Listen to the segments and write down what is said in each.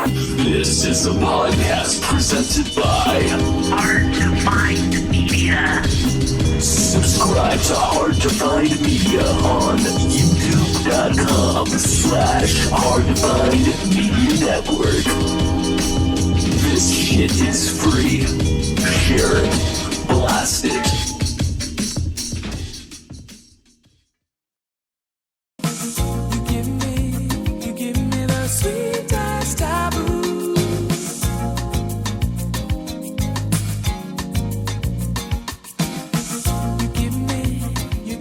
This is a podcast presented by Hard to Find Media. Subscribe to Hard to Find Media on youtube.com/Hard to Find Media Network. This shit is free. Share it. Blast it. You give me the sweetest taboo.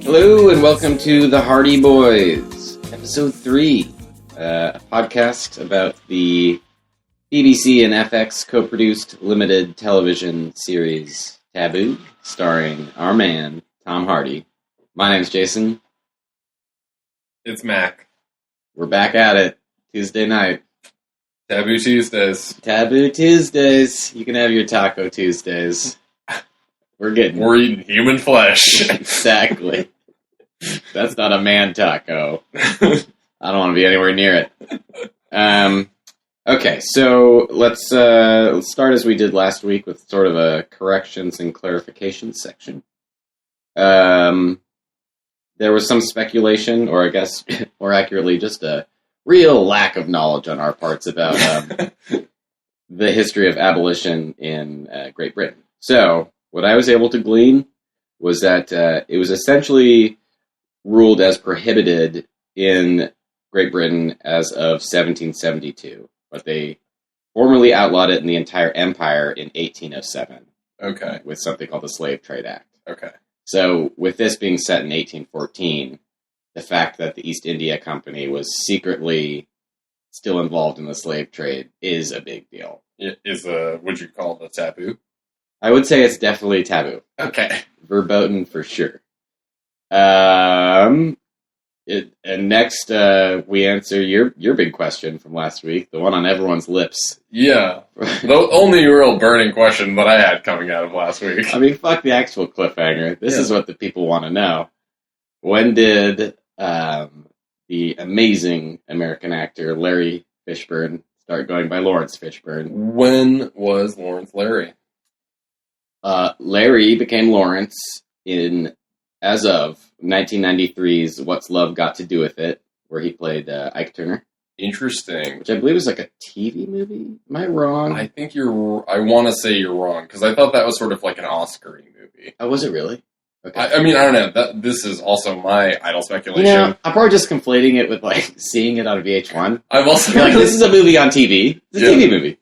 Hello and welcome to The Hardy Boys, Episode 3, a podcast about the BBC and FX co-produced limited television series Taboo, starring our man, Tom Hardy. My name's Jason. It's Mac. We're back at it, Tuesday night. Taboo Tuesdays. Taboo Tuesdays. You can have your Taco Tuesdays. We're eating human flesh. Exactly. That's not a man taco. I don't want to be anywhere near it. Okay, so let's start as we did last week with sort of a corrections and clarifications section. There was some speculation, or I guess more accurately, just a real lack of knowledge on our parts about the history of abolition in Great Britain. So, what I was able to glean was that it was essentially ruled as prohibited in Great Britain as of 1772, but they formally outlawed it in the entire empire in 1807. Okay. With something called the Slave Trade Act. Okay. So, with this being set in 1814, the fact that the East India Company was secretly still involved in the slave trade is a big deal. It is would you call it a taboo? I would say it's definitely taboo. Okay. Verboten for sure. And next, we answer your big question from last week, the one on everyone's lips. Yeah. The only real burning question that I had coming out of last week. I mean, fuck the actual cliffhanger. This is what the people want to know. When did the amazing American actor Larry Fishburne start going by Lawrence Fishburne? When was Lawrence Larry? Larry became Lawrence as of 1993's What's Love Got to Do With It, where he played Ike Turner. Interesting. Which I believe was like a TV movie. Am I wrong? I think I want to say you're wrong, because I thought that was sort of like an Oscar-y movie. Oh, was it really? Okay. I mean, I don't know. This is also my idle speculation. You know, I'm probably just conflating it with, like, seeing it on VH1. I've also... You're like, this is a movie on TV. It's a TV movie.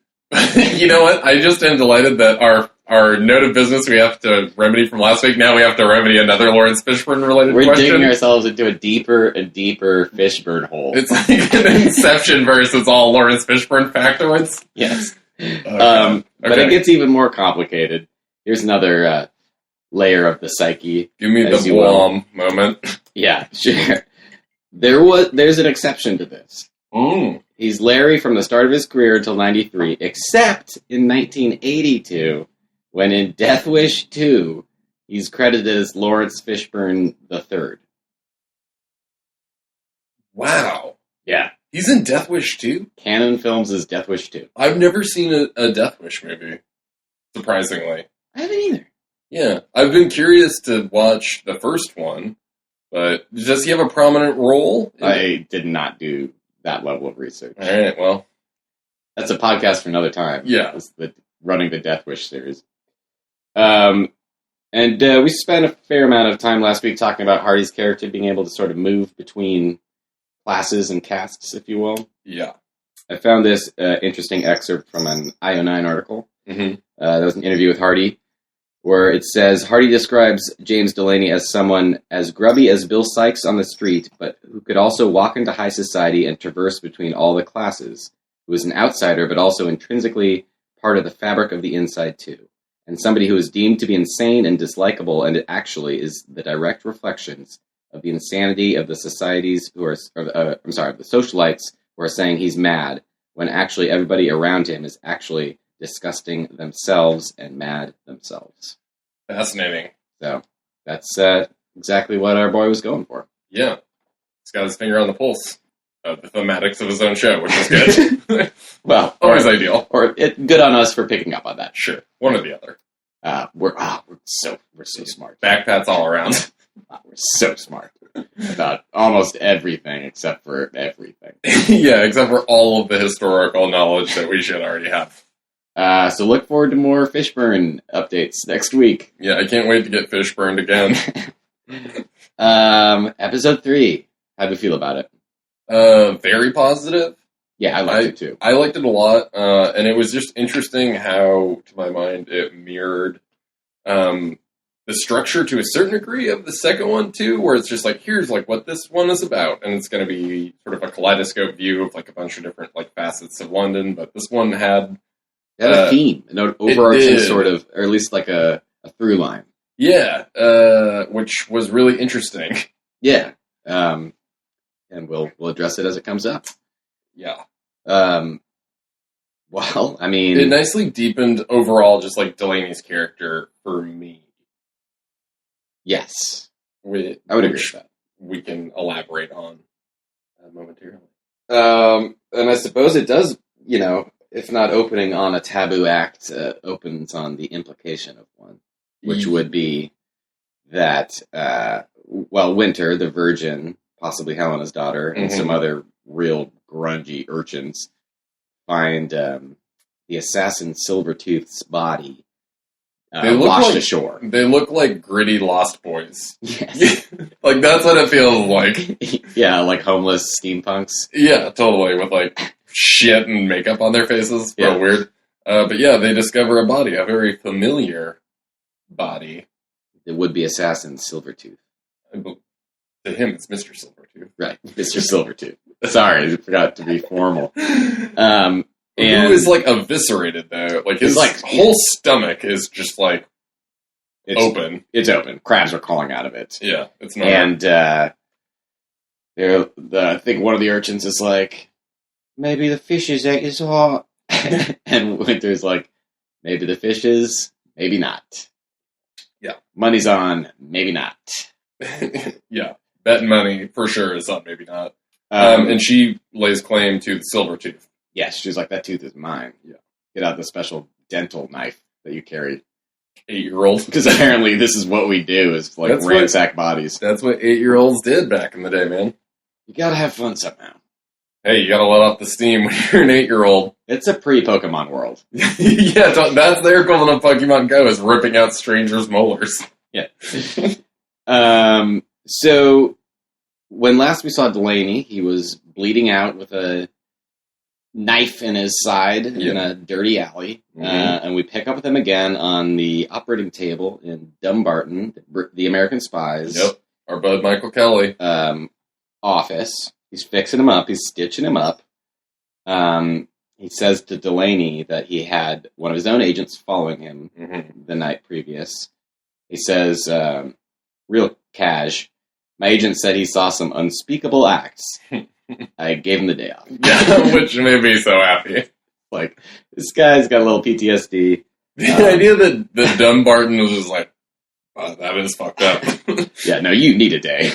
You know what? I just am delighted that our note of business we have to remedy from last week, now we have to remedy another Lawrence Fishburne-related question. We're digging ourselves into a deeper and deeper Fishburne hole. It's like an Inception versus all Lawrence Fishburne factoids. Yes. Okay. But it gets even more complicated. Here's another layer of the psyche. Give me the Wham moment. Yeah, sure. There's an exception to this. He's Larry from the start of his career until 93, except in 1982, when in Death Wish 2, he's credited as Lawrence Fishburne III. Wow. Yeah. He's in Death Wish 2? Canon Films is Death Wish 2. I've never seen a Death Wish movie, surprisingly. I haven't either. Yeah. I've been curious to watch the first one, but does he have a prominent role? I did not do that level of research. All right, well. That's a podcast for another time. Yeah. It's running the Death Wish series. And we spent a fair amount of time last week talking about Hardy's character being able to sort of move between classes and castes, if you will. Yeah. I found this interesting excerpt from an IO9 article. Mm-hmm. That was an interview with Hardy, where it says, Hardy describes James Delaney as someone as grubby as Bill Sikes on the street, but who could also walk into high society and traverse between all the classes, who is an outsider, but also intrinsically part of the fabric of the inside, too. And somebody who is deemed to be insane and dislikable, and it actually is the direct reflections of the insanity of the societies who are, the socialites who are saying he's mad, when actually everybody around him is actually disgusting themselves and mad themselves. Fascinating. So, that's exactly what our boy was going for. Yeah. He's got his finger on the pulse. the thematics of his own show, which is good. Well, Always ideal. Good on us for picking up on that. Sure, one or the other. We're so smart. Backpats all around. We're so smart about almost everything except for everything. Yeah, except for all of the historical knowledge that we should already have. So look forward to more Fishburne updates next week. Yeah, I can't wait to get fish burned again. Episode 3. How do you feel about it? Very positive. Yeah, I liked it too. I liked it a lot, and it was just interesting how, to my mind, it mirrored the structure to a certain degree of the second one too, where it's just like, here's like what this one is about, and it's going to be sort of a kaleidoscope view of like a bunch of different like facets of London. But this one had a theme, an overarching sort of, or at least like a through line. Yeah, which was really interesting. Yeah, and we'll address it as it comes up. Yeah. Well, I mean, it nicely deepened overall just like Delaney's character for me. Yes. I would agree with that. We can elaborate on momentarily. And I suppose it does, if not opening on a taboo act, opens on the implication of one, which would be that, Winter, the virgin, possibly Helena's daughter, and some other real grungy urchins find the assassin Silvertooth's body washed ashore. They look like gritty Lost Boys. Yes. Like, that's what it feels like. Yeah, like homeless steampunks. Yeah, totally, with, like, shit and makeup on their faces. Yeah. Real weird. But yeah, they discover a body, a very familiar body. The would-be assassin Silvertooth. To him, it's Mr. Silvertooth. Right, Mr. Silvertooth. Sorry, I forgot to be formal. Who is, like, eviscerated, though. Like, his whole stomach is just, like, open. It's open. Crabs are crawling out of it. Yeah, it's not. And I think one of the urchins is like, maybe the fish's egg is hot. And Winter's like, maybe the fish is, maybe not. Yeah. Money's on, maybe not. Yeah. Betting money, for sure, is on, maybe not. And she lays claim to the silver tooth. Yes, she's like, that tooth is mine. Yeah. Get out the special dental knife that you carry. 8-year-old. Because apparently this is what we do, is like ransack bodies. That's what 8-year-olds did back in the day, man. You gotta have fun somehow. Hey, you gotta let off the steam when you're an 8-year-old. It's a pre-Pokemon world. Yeah, that's their equivalent of Pokemon Go, is ripping out strangers' molars. Yeah. So, when last we saw Delaney, he was bleeding out with a knife in his side in a dirty alley. And we pick up with him again on the operating table in Dumbarton, the American Spies. Yep, our bud Michael Kelly. Office. He's fixing him up. He's stitching him up. He says to Delaney that he had one of his own agents following him the night previous. He says, real cash, my agent said he saw some unspeakable acts. I gave him the day off. Yeah, which made me so happy. Like, this guy's got a little PTSD. The idea that Dumbarton was just like, oh, that is fucked up. Yeah, no, you need a day.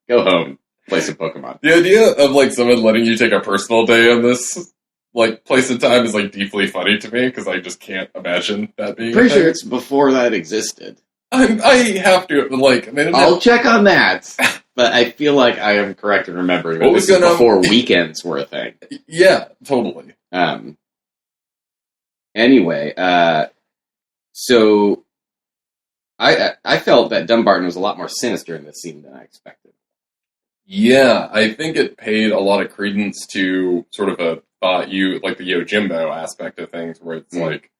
Go home, play some Pokemon. The idea of, like, someone letting you take a personal day on this, like, place and time is, like, deeply funny to me, because I just can't imagine that being Pretty sure it's before that existed. I have to, like... I mean, I'll check on that, but I feel like I am correct in remembering that this is before weekends were a thing. Yeah, totally. Anyway, so I felt that Dumbarton was a lot more sinister in this scene than I expected. Yeah, I think it paid a lot of credence to sort of a thought like the Yojimbo aspect of things, where it's like,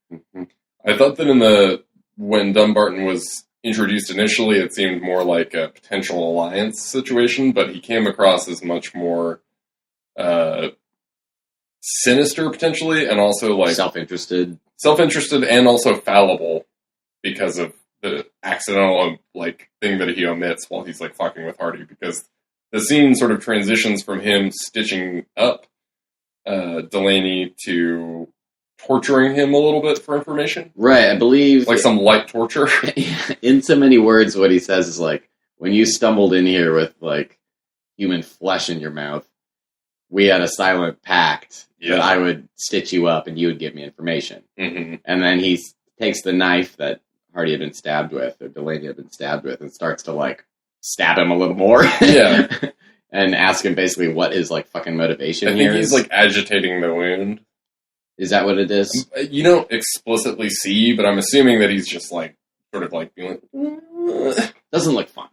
I thought that when Dumbarton was introduced initially, it seemed more like a potential alliance situation, but he came across as much more sinister potentially, and also like self-interested and also fallible because of the accidental like thing that he omits while he's like fucking with Hardy, because the scene sort of transitions from him stitching up Delaney to torturing him a little bit for information. Right, I believe... Like some light torture. In so many words, what he says is like, when you stumbled in here with, like, human flesh in your mouth, we had a silent pact that I would stitch you up and you would give me information. Mm-hmm. And then he takes the knife that Hardy had been stabbed with, or Delaney had been stabbed with, and starts to, like, stab him a little more. Yeah. And ask him basically what his, like, fucking motivation I here think is. he's, like, agitating the wound. Is that what it is? You don't explicitly see, but I'm assuming that he's just, like, sort of, like, being like... Doesn't look fun.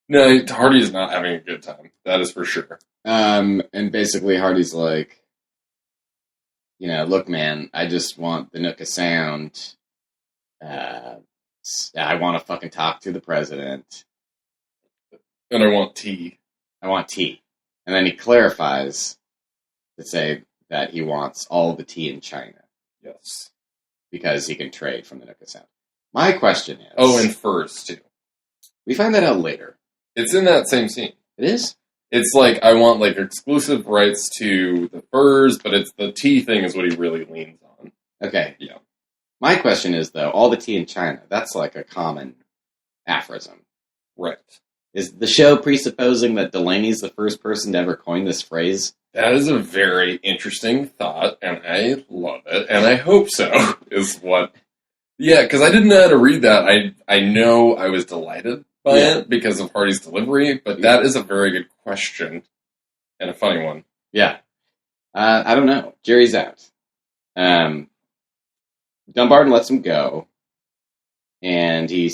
No, Hardy is not having a good time. That is for sure. And basically Hardy's like, you know, look, man, I just want the Nook of Sound. I want to fucking talk to the president. And I want tea. I want tea. And then he clarifies to say that he wants all the tea in China. Yes. Because he can trade from the Nook of Sound. My question is... Oh, and furs, too. We find that out later. It's in that same scene. It is? It's like, I want, like, exclusive rights to the furs, but it's the tea thing is what he really leans on. Okay. Yeah. My question is, though, all the tea in China, that's like a common aphorism. Right. Is the show presupposing that Delaney's the first person to ever coin this phrase? That is a very interesting thought, and I love it, and I hope so, is what... Yeah, because I didn't know how to read that. I know I was delighted by it because of Hardy's delivery, but that is a very good question, and a funny one. Yeah. I don't know. Jerry's out. Dumbarton lets him go, and he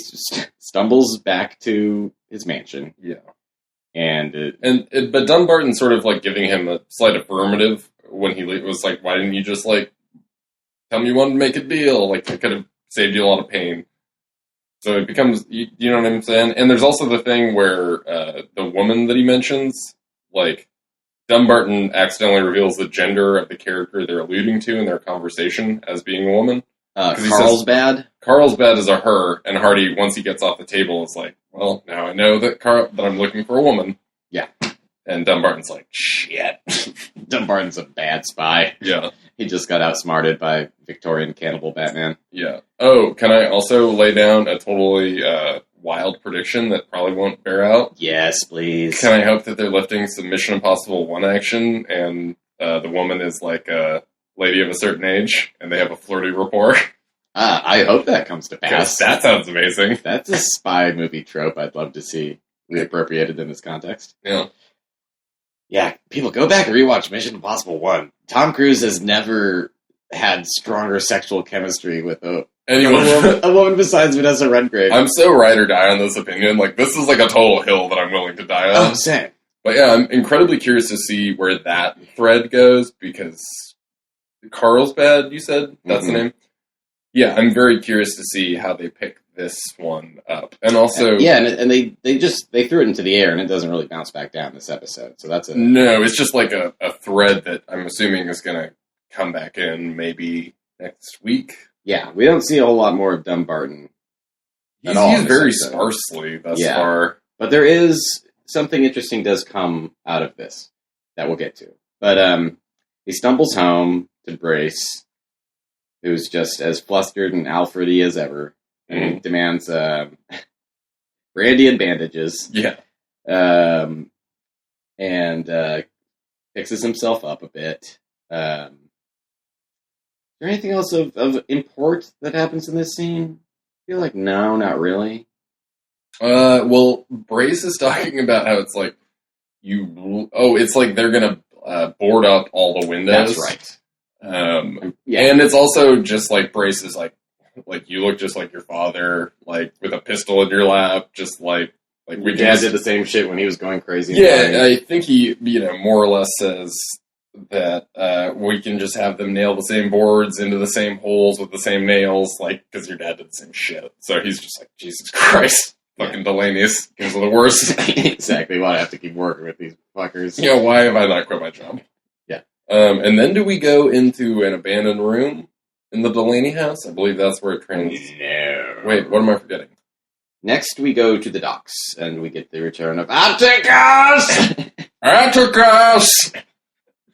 stumbles back to his mansion. Yeah. But But Dumbarton's sort of, like, giving him a slight affirmative when he was like, why didn't you just, like, tell me you wanted to make a deal? Like, I could have saved you a lot of pain. So it becomes, you know what I'm saying? And there's also the thing where the woman that he mentions, like, Dumbarton accidentally reveals the gender of the character they're alluding to in their conversation as being a woman. Carlsbad? Carlsbad is a her, and Hardy, once he gets off the table, is like, well, now I know that I'm looking for a woman. Yeah. And Dumbarton's like, shit. Dumbarton's a bad spy. Yeah. He just got outsmarted by Victorian cannibal Batman. Yeah. Oh, can I also lay down a totally wild prediction that probably won't bear out? Yes, please. Can I hope that they're lifting some Mission Impossible 1 action, and the woman is like a lady of a certain age, and they have a flirty rapport? I hope that comes to pass. That sounds amazing. That's a spy movie trope I'd love to see reappropriated in this context. Yeah. Yeah, people, go back and rewatch Mission Impossible 1. Tom Cruise has never had stronger sexual chemistry with a woman besides Vanessa Redgrave. I'm so ride or die on this opinion. Like, this is like a total hill that I'm willing to die on. Oh, same. But yeah, I'm incredibly curious to see where that thread goes, because Carlsbad, you said? That's the name? Yeah, I'm very curious to see how they pick this one up. And also... Yeah, and they threw it into the air, and it doesn't really bounce back down this episode. So that's No, it's just like a thread that I'm assuming is going to come back in maybe next week. Yeah, we don't see a whole lot more of Dumbarton. He's used very sparsely thus far. But there is... something interesting does come out of this that we'll get to. But he stumbles home to Brace, who's just as flustered and Alfredy as ever, and demands brandy and bandages. Yeah. And fixes himself up a bit. Is there anything else of import that happens in this scene? I feel like no, not really. Well, Brace is talking about how it's like it's like they're gonna board up all the windows. That's right. And it's also just like Brace is like you look just like your father, like with a pistol in your lap, just like we dad did the same shit when he was going crazy. Yeah, I think he more or less says that we can just have them nail the same boards into the same holes with the same nails, like because your dad did the same shit. So he's just like, Jesus Christ. Fucking Delaney's, because of the worst. Exactly. Why do I have to keep working with these fuckers? Yeah, why have I not quit my job? Yeah. And then do we go into an abandoned room in the Delaney house? I believe that's where it No. Wait, what am I forgetting? Next, we go to the docks, and we get the return of Atticus! Atticus!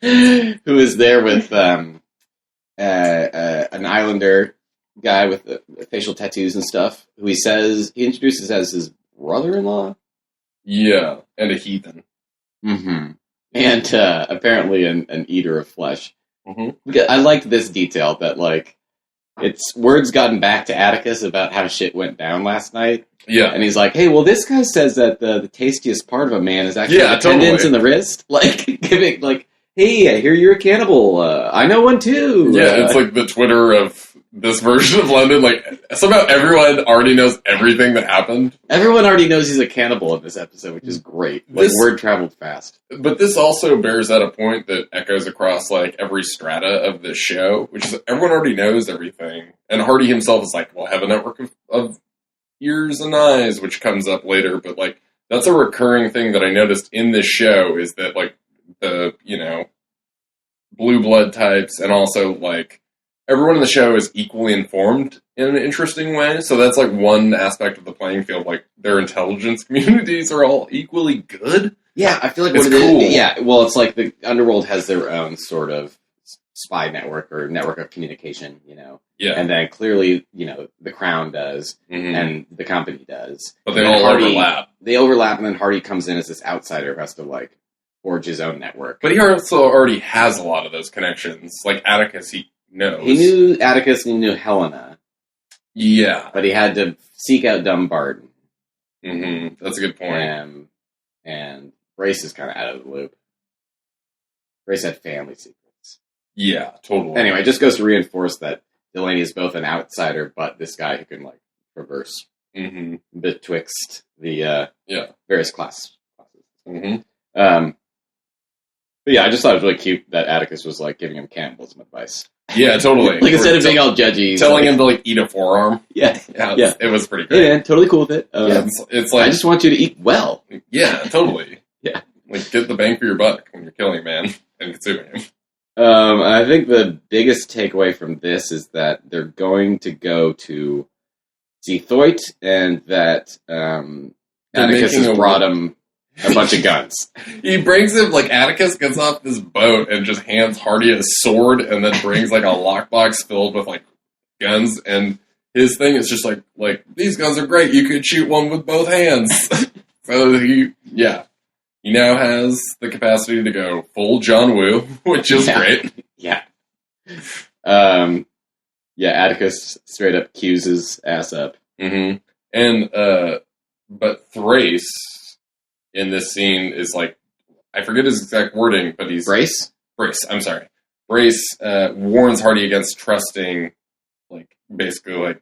Who is there with an islander guy with the facial tattoos and stuff, who he introduces as his brother-in-law? Yeah, and a heathen. Mm-hmm. And apparently an eater of flesh. Mm-hmm. I liked this detail that, like, it's word's gotten back to Atticus about how shit went down last night. Yeah. And he's like, hey, well, this guy says that the tastiest part of a man is actually Yeah, the tendons totally. in the wrist. Like, giving, like, hey, I hear you're a cannibal. I know one too. Yeah, it's like the Twitter of this version of London. Like, somehow everyone already knows everything that happened. Everyone already knows he's a cannibal in this episode, which is great. Like, word traveled fast. But this also bears out a point that echoes across, like, every strata of this show, which is everyone already knows everything. And Hardy himself is like, well, I have a network of ears and eyes, which comes up later. But, like, that's a recurring thing that I noticed in this show is that, like, the, you know, blue blood types and also, like, everyone in the show is equally informed in an interesting way. So that's, like, one aspect of the playing field. Like, their intelligence communities are all equally good. Yeah, I feel like It's what it cool. is. Yeah, well, it's like the Underworld has their own sort of spy network or network of communication, you know. Yeah. And then clearly, you know, the Crown does, Mhm. and the company does. But they And then all overlap. They overlap, and then Hardy comes in as this outsider who has to, like, forge his own network. But he also already has a lot of those connections. Like Atticus, he knows. He knew Atticus and he knew Helena, Yeah. but he had to seek out Dumbarton. Mm-hmm. That's a good point. And Brace is kind of out of the loop. Brace had family secrets. Yeah, totally. Anyway, it just goes to reinforce that Delaney is both an outsider, but this guy who can, like, traverse Mm-hmm. betwixt the Yeah. various classes. Mm-hmm. But yeah, I just thought it was really cute that Atticus was, like, giving him cannibalism advice. Yeah, totally. Like, instead of Or being all judgy, he's telling like, him to, like, eat a forearm. yeah, Yeah, it was pretty hey great. man, totally cool with it. Yeah, it's like, I just want you to eat well. yeah, totally. Yeah. Like, get the bang for your buck when you're killing a man and consuming him. I think the biggest takeaway from this is that they're going to go to see Thoit, and that Atticus making has a brought him a bunch of guns. He brings him, like, Atticus gets off this boat and just hands Hardy a sword and then brings, like, a lockbox filled with, like, guns. And his thing is just like, these guns are great. You could shoot one with both hands. So he now has the capacity to go full John Woo, which is great. Yeah. Atticus straight up cues his ass up. Mm-hmm. And, but Thrace in this scene is like, I forget his exact wording, but he's... Brace, I'm sorry. Brace warns Hardy against trusting, like, basically, like...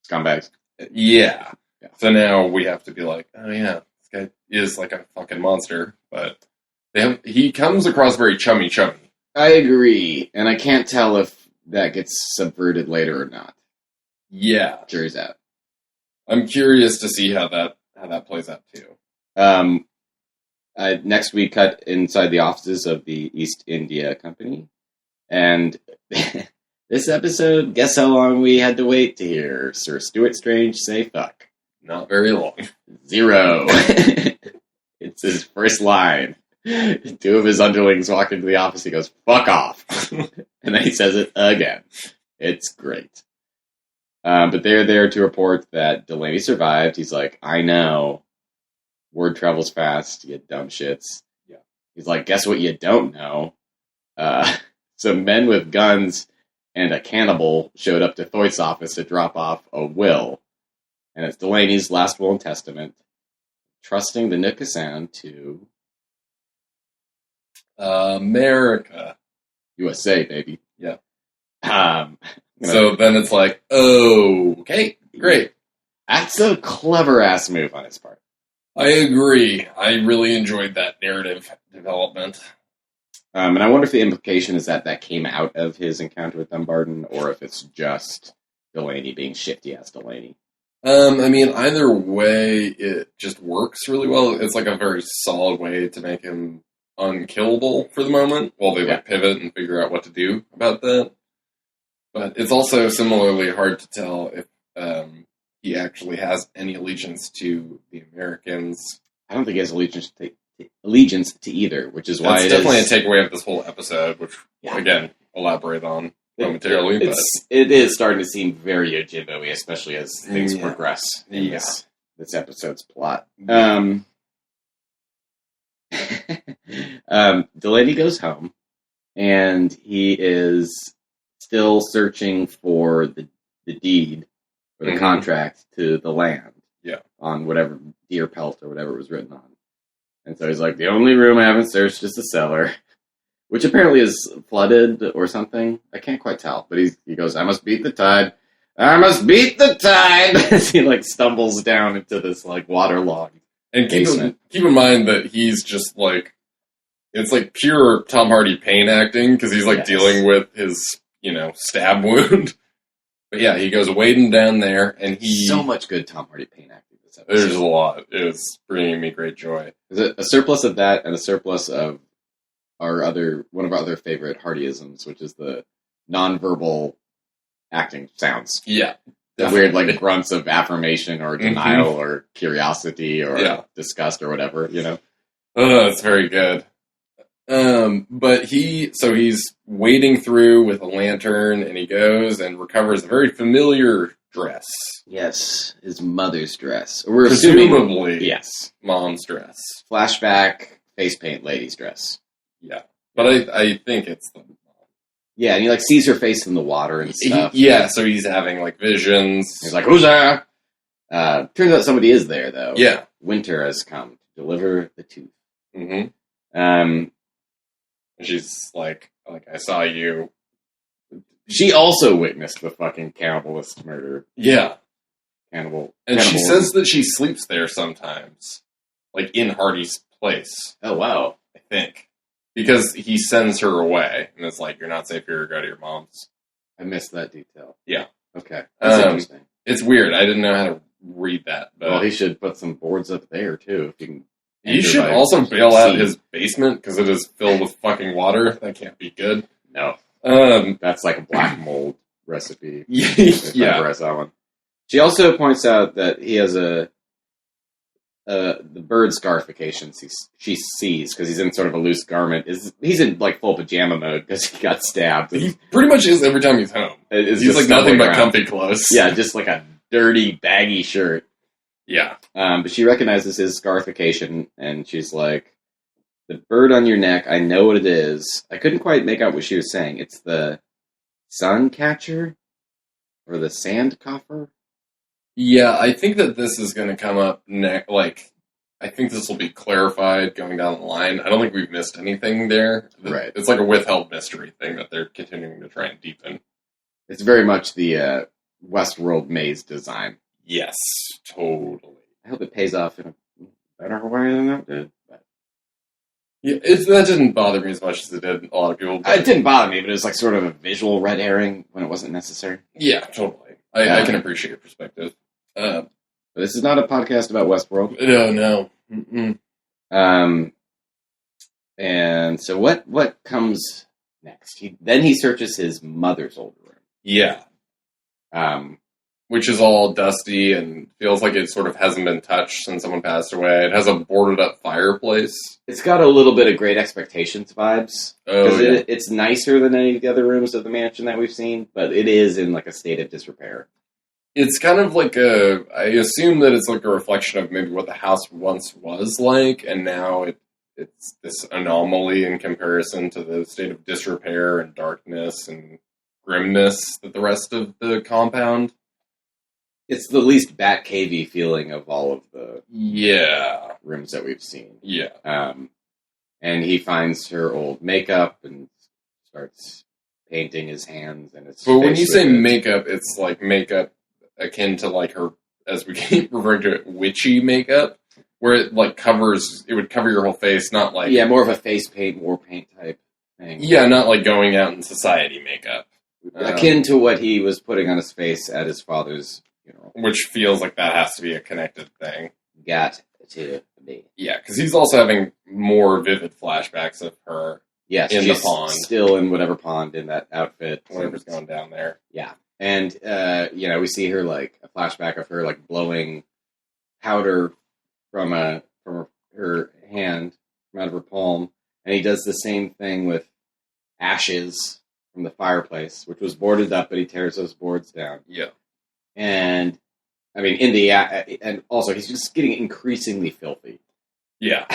scumbags. Yeah. So now we have to be like, oh yeah, this guy is like a fucking monster, but he comes across very chummy. I agree, and I can't tell if that gets subverted later or not. Yeah. Jury's out. I'm curious to see how that plays out too. Next we cut inside the offices of the East India Company, and this episode, guess how long we had to wait to hear Sir Stuart Strange say fuck? Not very long. 0. It's his first line. 2 of his underlings walk into the office, he goes, fuck off. And then he says it again. It's great. But they're there to report that Delaney survived. He's like, I know. Word travels fast, you dumb shits. Yeah. He's like, guess what you don't know? Some men with guns and a cannibal showed up to Thoit's office to drop off a will. And it's Delaney's last will and testament, trusting the Nookasan to... America. USA, baby. Yeah. So then it's like, okay, great. That's a clever-ass move on his part. I agree. I really enjoyed that narrative development. And I wonder if the implication is that came out of his encounter with Dumbarton, or if it's just Delaney being shifty-ass Delaney. I mean, either way, it just works really well. It's like a very solid way to make him unkillable for the moment, while they pivot and figure out what to do about that. But it's also similarly hard to tell if he actually has any allegiance to the Americans. I don't think he has allegiance to either, which is why it's definitely a takeaway of this whole episode, which again elaborate on momentarily. It is starting to seem very Ojibwe-y, especially as things progress in this episode's plot. Delaney goes home, and he is still searching for the deed or the contract to the land. Yeah. On whatever deer pelt or whatever it was written on. And so he's like, the only room I haven't searched is the cellar, which apparently is flooded or something. I can't quite tell. But he goes, I must beat the tide. I must beat the tide! As he, like, stumbles down into this, like, waterlogged And basement. keep in mind that he's just, like, it's, like, pure Tom Hardy pain acting, because he's, like, dealing with his, stab wound. But yeah, he goes wading down there, and So much good Tom Hardy pain acting this episode. There's a lot. It was bringing me great joy. There's a surplus of that, and a surplus of one of our other favorite Hardyisms, which is the nonverbal acting sounds. Yeah. The weird, like, grunts of affirmation or denial or curiosity or disgust or whatever, Oh, it's very good. But he's wading through with a lantern, and he goes and recovers a very familiar dress. Yes, his mother's dress. We're Presumably, assuming, yes, mom's dress. Flashback face paint lady's dress. Yeah, but I think it's the mom. Yeah, and he, like, sees her face in the water and stuff. So he's having, like, visions. He's like, who's there? Turns out somebody is there, though. Yeah. Winter has come to deliver the tooth. Mm-hmm. And she's like, I saw you. She also witnessed the fucking cannibalist murder. Yeah. And she says that she sleeps there sometimes. Like, in Hardy's place. Oh, wow. I think. Because he sends her away, and it's like, you're not safe here, go to your mom's. I missed that detail. Yeah. Okay. That's interesting. It's weird. I didn't know how to read that. But well, he should put some boards up there, too, if you can. He should also bail out his basement, because it is filled with fucking water. That can't be good. No. That's like a black mold recipe. Yeah. I saw one. She also points out that he has the bird scarification she sees, because he's in sort of a loose garment. He's in, like, full pajama mode because he got stabbed. He pretty much is every time he's home. He's like nothing but comfy clothes. Yeah, just like a dirty, baggy shirt. Yeah. But she recognizes his scarification, and she's like, the bird on your neck, I know what it is. I couldn't quite make out what she was saying. It's the sun catcher? Or the sand coffer? Yeah, I think that this is going to come up next. Like, I think this will be clarified going down the line. I don't think we've missed anything there. Right. It's like a withheld mystery thing that they're continuing to try and deepen. It's very much the Westworld maze design. Yes, totally. I hope it pays off in a better way than that did. But. Yeah, that didn't bother me as much as it did a lot of people. It didn't bother me, but it was like sort of a visual red herring when it wasn't necessary. Yeah, totally. I can appreciate your perspective. But this is not a podcast about Westworld. No. Mm-mm. And so what comes next? He searches his mother's old room. Yeah. Which is all dusty and feels like it sort of hasn't been touched since someone passed away. It has a boarded up fireplace. It's got a little bit of Great Expectations vibes. Oh, yeah. It's nicer than any of the other rooms of the mansion that we've seen, but it is in, like, a state of disrepair. It's kind of like I assume that it's like a reflection of maybe what the house once was like, and now it's this anomaly in comparison to the state of disrepair and darkness and grimness that the rest of the compound. It's the least Batcave-y feeling of all of the rooms that we've seen. Yeah. And he finds her old makeup and starts painting his hands and his But when you say it. makeup, it's like makeup akin to like her, as we keep referring to it, witchy makeup, where it like it would cover your whole face, not like... Yeah, more of a face paint, war paint type thing. Yeah, not like going out in society makeup. Akin to what he was putting on his face at his father's funeral. Which feels like that has to be a connected thing. Got to be. Yeah, because he's also having more vivid flashbacks of her in the pond. Still in whatever pond in that outfit. Whatever's going down there. Yeah. And, we see her, like, a flashback of her, like, blowing powder from her hand, from out of her palm. And he does the same thing with ashes from the fireplace, which was boarded up, but he tears those boards down. Yeah. And, I mean, and also he's just getting increasingly filthy. Yeah.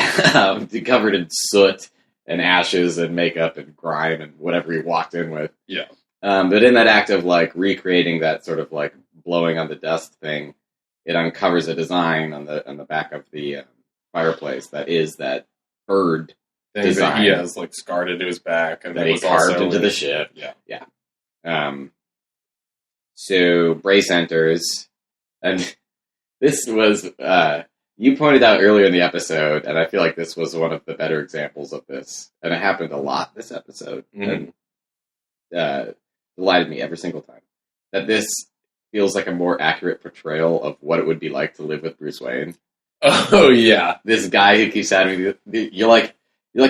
Covered in soot and ashes and makeup and grime and whatever he walked in with. Yeah. But in that act of like recreating that sort of like blowing on the dust thing, it uncovers a design on the back of the fireplace that is that bird Thing design that he has like scarred into his back, and that it he was carved also into in- the ship. Yeah. So Brace enters, and this was you pointed out earlier in the episode, and I feel like this was one of the better examples of this, and it happened a lot this episode, Mhm. and delighted me every single time. That this feels like a more accurate portrayal of what it would be like to live with Bruce Wayne. Oh yeah. This guy who keeps having you're like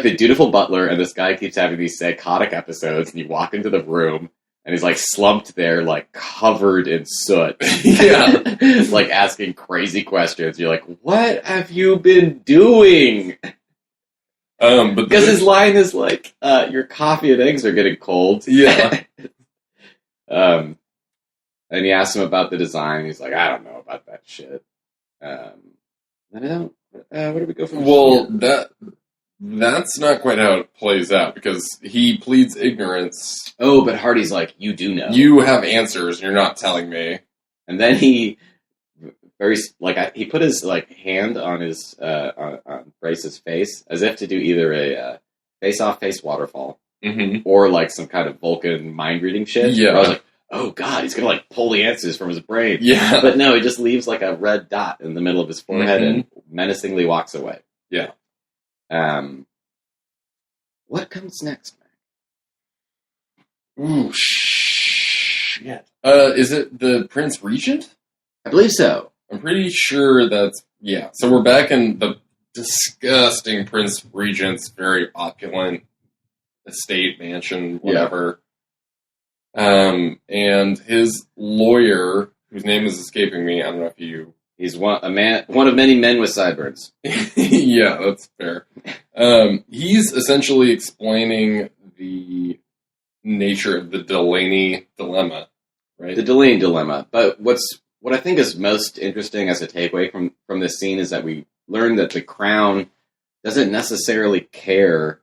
the dutiful butler, and this guy keeps having these psychotic episodes, and you walk into the room, and he's like slumped there, like covered in soot. Yeah. Like asking crazy questions. You're like, what have you been doing? But Because his line is like, your coffee and eggs are getting cold. Yeah. And he asks him about the design. He's like, I don't know about that shit. Then I don't. Where do we go from Well, here? that's not quite how it plays out, because he pleads ignorance. Oh, but Hardy's like, you do know. You have answers, and you're not telling me. And then he he put his like hand on his on Brace's face as if to do either a face-off face waterfall Mm-hmm. or like some kind of Vulcan mind reading shit. Yeah. Where I was like, oh god, he's gonna like pull the answers from his brain. Yeah. But no, he just leaves like a red dot in the middle of his forehead Mhm. and menacingly walks away. Yeah. What comes next, Mac? Ooh, shit. Is it the Prince Regent? I believe so. I'm pretty sure that's... Yeah. So we're back in the disgusting Prince Regent's very opulent estate, mansion, whatever. And his lawyer, whose name is escaping me, I don't know if you... He's one of many men with sideburns. Yeah, that's fair. He's essentially explaining the nature of the Delaney dilemma, right? The Delaney dilemma. But what I think is most interesting as a takeaway from this scene is that we learn that the Crown doesn't necessarily care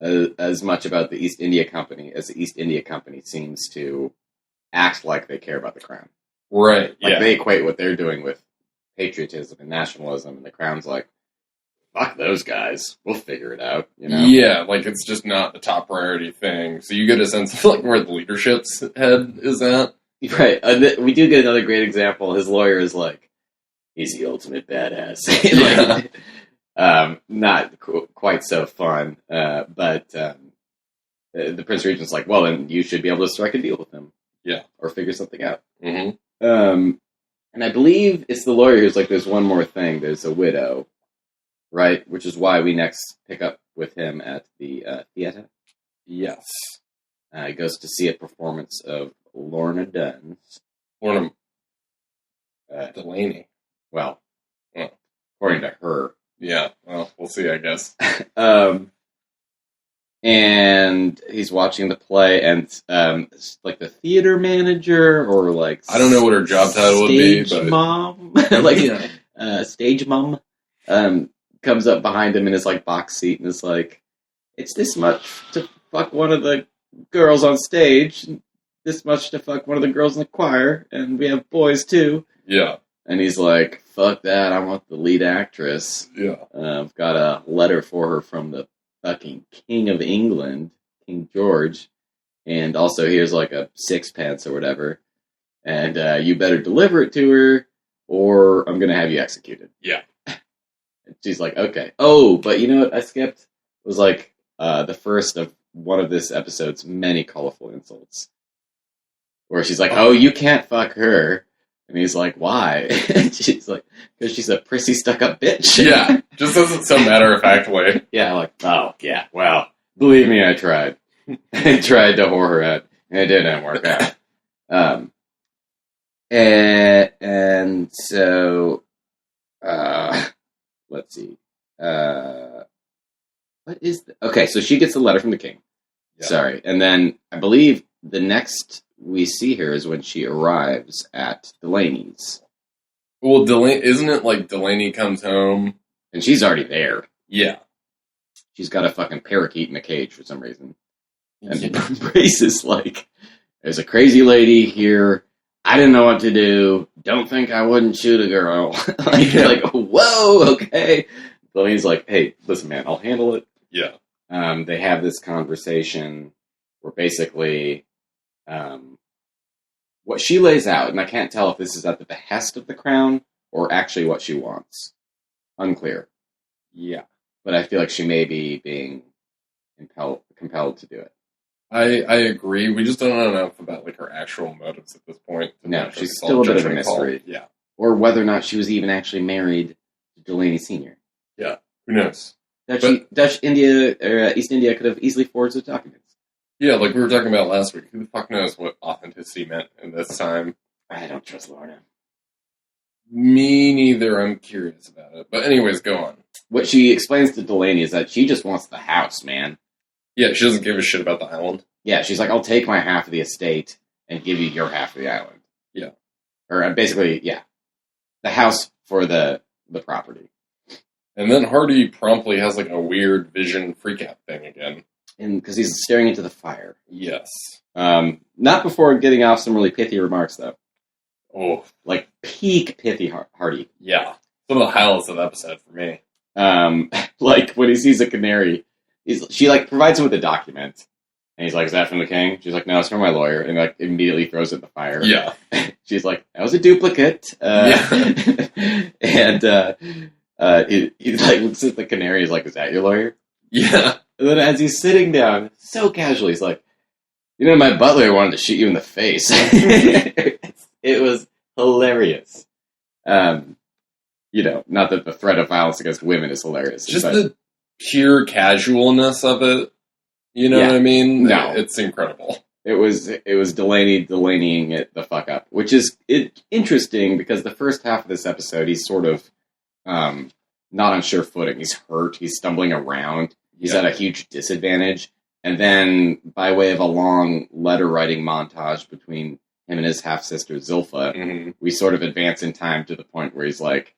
as much about the East India Company as the East India Company seems to act like they care about the Crown. Right, Like yeah. they equate what they're doing with patriotism and nationalism, and the Crown's like, fuck those guys, we'll figure it out, you know? Yeah, like it's just not the top priority thing. So you get a sense of like where the leadership's head is at. Right. We do get another great example. His lawyer is like, he's the ultimate badass. Like, not quite so fun, but the Prince Regent's like, well, then you should be able to strike a deal with him. Yeah. Or figure something out. Mm-hmm. And I believe it's the lawyer who's like, there's one more thing. There's a widow, right? Which is why we next pick up with him at the theater. Yes. He goes to see a performance of Lorna Dunn's. Lorna Delaney. Well, Oh. according to her. Yeah, well, we'll see, I guess. And he's watching the play, and it's like the theater manager or like I don't know what her job title would be, stage but mom, like yeah. Stage mom, comes up behind him in his like box seat and is like, "It's this much to fuck one of the girls on stage, this much to fuck one of the girls in the choir, and we have boys too." Yeah. And he's like, "Fuck that! I want the lead actress. Yeah. I've got a letter for her from the fucking King of England, King George, and also here's like a sixpence or whatever, and you better deliver it to her, or I'm gonna have you executed." Yeah. And she's like, "Okay." Oh, but you know what I skipped? It was like the first of one of this episode's many colorful insults, where she's like, "Oh, you can't fuck her." And he's like, "Why?" And she's like, "Because she's a prissy, stuck-up bitch." Yeah. Just says it so matter-of-factly. Yeah, like, oh, yeah, well, believe me, I tried. I tried to whore her out, and it didn't work out. And so, let's see. What is okay, so she gets a letter from the king. Yeah. Sorry. And then I believe the next we see her is when she arrives at Delaney's. Well, isn't it like Delaney comes home? And she's already there. Yeah. she's got a fucking parakeet in a cage for some reason. And Brace is like, there's a crazy lady here. I didn't know what to do. Don't think I wouldn't shoot a girl. like, whoa, okay. Delaney's like, hey, listen, man, I'll handle it. Yeah. They have this conversation where basically what she lays out, and I can't tell if this is at the behest of the crown or actually what she wants. Unclear. Yeah. But I feel like she may be being compelled to do it. I agree. We just don't know enough about like her actual motives at this point. No, she's still a bit of a mystery. Yeah. Or whether or not she was even actually married to Delaney Sr. Yeah. Who knows? Dutch India, or East India could have easily forged the documents. Yeah, like we were talking about last week. Who the fuck knows what authenticity meant in this time? I don't trust Lorna. Me neither. I'm curious about it. But anyways, go on. What she explains to Delaney is that she just wants the house, man. Yeah, she doesn't give a shit about the island. Yeah, she's like, I'll take my half of the estate and give you your half of the island. Yeah. Or basically, yeah. The house for the property. And then Hardy promptly has like a weird vision freak out thing again. And because he's staring into the fire. Yes. Not before getting off some really pithy remarks, though. Oh. Like, peak pithy Hardy. Yeah. Some of the highlights of the episode for me. Like, when he sees a canary, she, like, provides him with a document. And he's like, is that from the king? She's like, no, it's from my lawyer. And, like, immediately throws it in the fire. Yeah. She's like, that was a duplicate. Yeah. And, he like, looks at the canary, he's like, is that your lawyer? Yeah. And then as he's sitting down, so casually, he's like, you know, my butler wanted to shoot you in the face. It was hilarious. You know, not that the threat of violence against women is hilarious. Just the pure casualness of it. You know what I mean? No. It's incredible. It was Delaneying it the fuck up, which is interesting because the first half of this episode, he's sort of not on sure footing. He's hurt. He's stumbling around. He's at a huge disadvantage. And then, by way of a long letter-writing montage between him and his half-sister, Zilpha, we sort of advance in time to the point where he's like,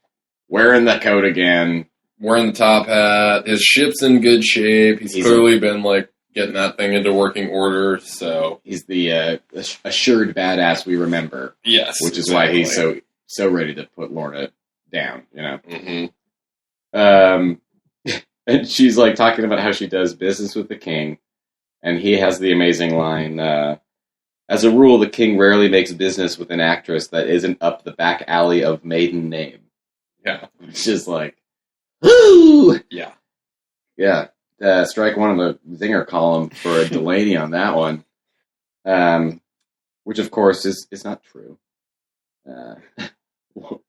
wearing the coat again. Wearing the top hat. His ship's in good shape. He's clearly been, like, getting that thing into working order, so... He's the assured badass we remember. Yes. Which is why he's so ready to put Lorna down, you know? Mm-hmm. And she's, like, talking about how she does business with the king. And he has the amazing line, as a rule, the king rarely makes business with an actress that isn't up the back alley of maiden name. Yeah. It's just like, woo! Yeah. Yeah. Strike one on the zinger column for Delaney on that one. Which, of course, is not true.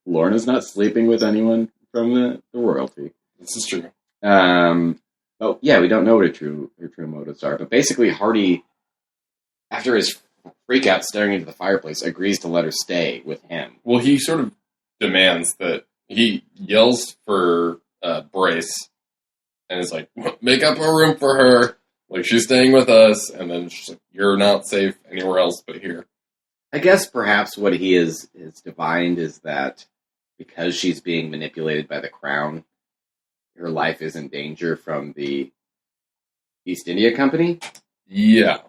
Lorna's not sleeping with anyone from the royalty. This is true. Oh, yeah, we don't know what her true motives are. But basically, Hardy, after his freak out staring into the fireplace, agrees to let her stay with him. Well, he sort of demands that he yells for Brace and is like, make up a room for her. Like, she's staying with us. And then she's like, you're not safe anywhere else but here. I guess perhaps what he has divined is that because she's being manipulated by the crown, her life is in danger from the East India Company. Yeah.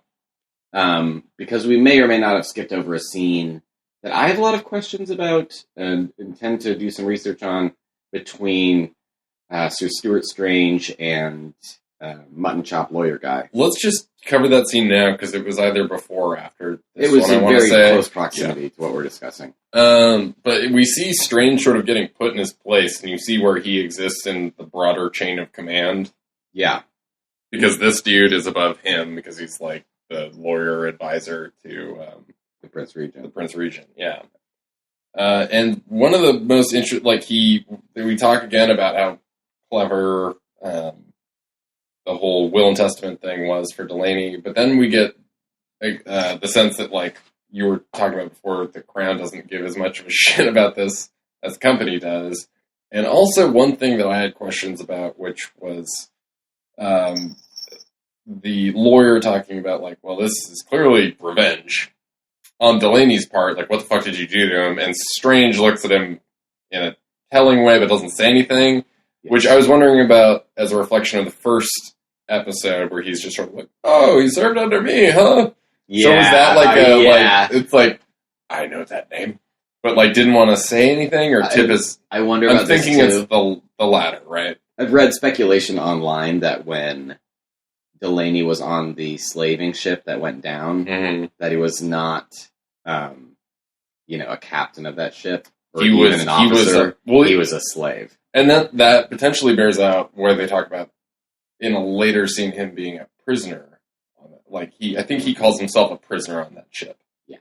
Because we may or may not have skipped over a scene that I have a lot of questions about and intend to do some research on between Sir Stuart Strange and Mutton Chop Lawyer Guy. Let's just cover that scene now, because it was either before or after this. It was one, in very close proximity to what we're discussing. But we see Strange sort of getting put in his place, and you see where he exists in the broader chain of command. Yeah. Because this dude is above him, because he's like the lawyer advisor to the Prince Regent. The Prince Regent, yeah. And one of the most interesting, like we talk again about how clever the whole will and testament thing was for Delaney, but then we get the sense that, like you were talking about before, the Crown doesn't give as much of a shit about this as the company does. And also one thing that I had questions about, which was the lawyer talking about, like, well, this is clearly revenge on Delaney's part. Like, what the fuck did you do to him? And Strange looks at him in a telling way but doesn't say anything. which I was wondering about as a reflection of the first episode where he's just sort of like, oh, he served under me, huh? Yeah. So is that like a, yeah. like, it's like, I know that name, but like didn't want to say anything, or tip is, I wonder I'm about this thinking too. it's the latter, right? I've read speculation online that when Delaney was on the slaving ship that went down, that he was not, a captain of that ship, or even an officer. He was a slave. And that potentially bears out where they talk about in a later scene him being a prisoner. Like I think he calls himself a prisoner on that ship. Yeah.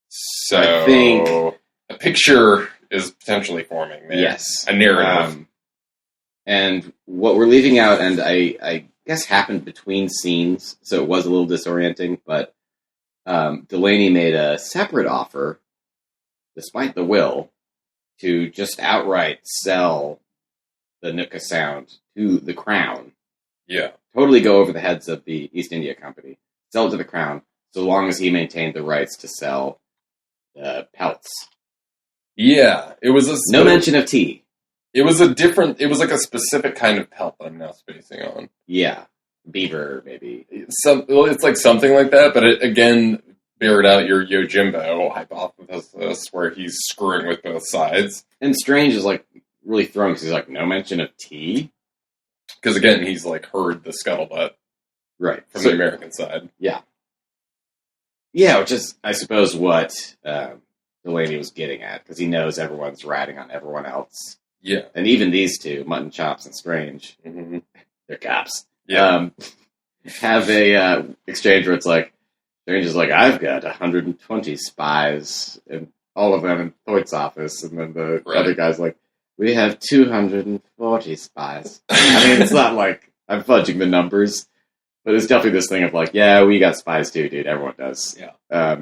So I think a picture is potentially forming there. Yes. A narrative. And what we're leaving out, and I guess happened between scenes, so it was a little disorienting, but Delaney made a separate offer, despite the will, to just outright sell the Nooka Sound to the Crown. Yeah. Totally go over the heads of the East India Company. Sell it to the Crown, so long as he maintained the rights to sell pelts. Yeah. It was no mention of tea. It was like a specific kind of pelt I'm now spacing on. Yeah. Beaver, maybe. It's like something like that, but it, again, bared out your Yojimbo hypothesis where he's screwing with both sides. And Strange is like really thrown because he's like, no mention of tea? Because again, he's like heard the scuttlebutt right from the American side. Yeah. Yeah, which is, I suppose, what Delaney was getting at, because he knows everyone's ratting on everyone else. Yeah. And even these two, Mutton Chops and Strange, they're cops. Yeah. Have a exchange where it's like, Strange is like, I've got 120 spies, and all of them in Thoit's office, and then the other guy's like, we have 240 spies. I mean, it's not like I'm fudging the numbers, but it's definitely this thing of like, yeah, we got spies too, dude. Everyone does. Yeah.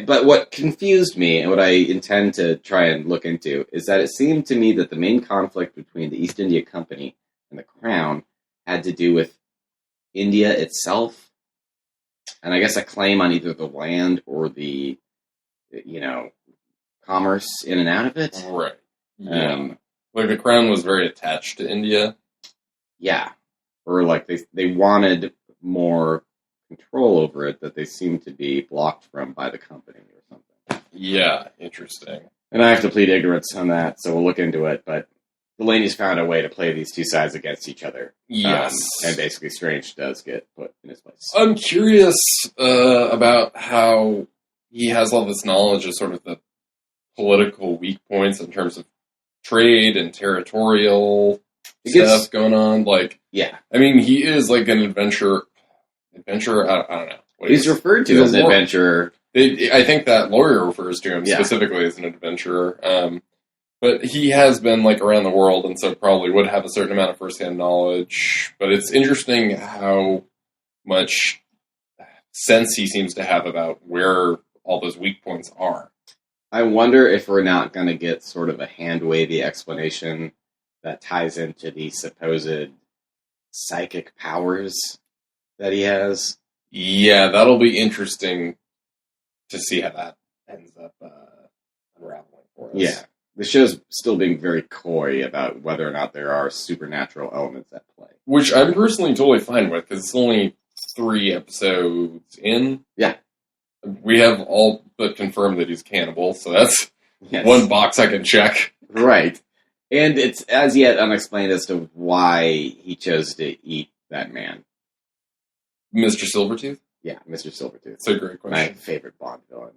But what confused me, and what I intend to try and look into, is that it seemed to me that the main conflict between the East India Company and the Crown had to do with India itself, and I guess a claim on either the land or the, commerce in and out of it. Right. Yeah. Like the Crown was very attached to India. Yeah. Or like they wanted more control over it that they seem to be blocked from by the company or something. Yeah, interesting. And I have to plead ignorance on that, so we'll look into it, but Delaney's found a way to play these two sides against each other. Yes. And basically Strange does get put in his place. I'm curious about how he has all this knowledge of sort of the political weak points in terms of trade and territorial stuff going on. Like, yeah. I mean, he is like an adventurer. I don't know. He's referred to as an adventurer. I think that lawyer refers to him specifically as an adventurer. But he has been like around the world, and so probably would have a certain amount of firsthand knowledge. But it's interesting how much sense he seems to have about where all those weak points are. I wonder if we're not going to get sort of a hand-wavy explanation that ties into the supposed psychic powers that he has. Yeah, that'll be interesting to see how that ends up unraveling for us. Yeah. The show's still being very coy about whether or not there are supernatural elements at play. Which I'm personally totally fine with, because it's only 3 episodes in. Yeah. We have all but confirmed that he's cannibal, so that's one box I can check. Right. And it's as yet unexplained as to why he chose to eat that man. Mr. Silvertooth? Yeah, Mr. Silvertooth. It's a great question. My favorite Bond villain.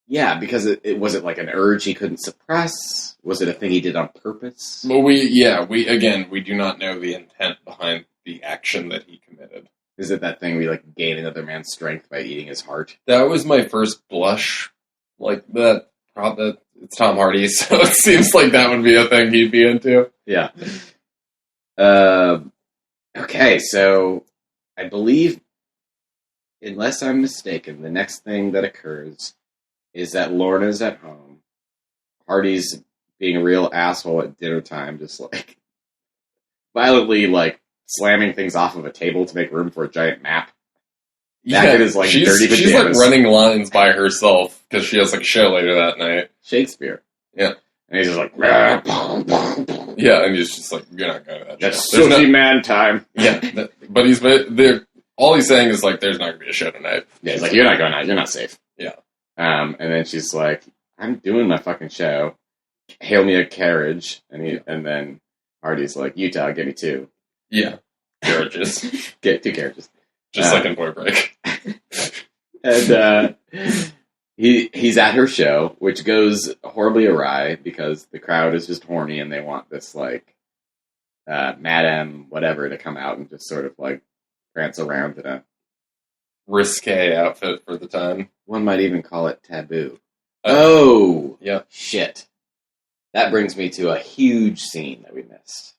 Yeah, because it was it like an urge he couldn't suppress? Was it a thing he did on purpose? Well, we do not know the intent behind the action that he committed. Is it that thing we like gain another man's strength by eating his heart? That was my first blush. Like that, it's Tom Hardy, so it seems like that would be a thing he'd be into. Yeah. Okay, so I believe, unless I'm mistaken, the next thing that occurs is that Lorna's at home. Hardy's being a real asshole at dinner time, just like violently like slamming things off of a table to make room for a giant map. That is like dirty pajamas. She's like running lines by herself because she has like a show later that night. Shakespeare. Yeah. And he's just like, Yeah, and he's just like, you're not going to that that's show. silly man time. Yeah, but all he's saying is like, there's not going to be a show tonight. Yeah, he's like, you're not going out. You're not safe. Yeah. And then she's like, I'm doing my fucking show. Hail me a carriage. And then Hardy's like, Utah, get me 2. Yeah. Carriages. Get 2 carriages. Just like in Point Break. And he's at her show, which goes horribly awry because the crowd is just horny and they want this, like, Madame whatever to come out and just sort of, like, prance around in a Risque outfit for the time. one might even call it taboo. Yeah. Shit. That brings me to a huge scene that we missed.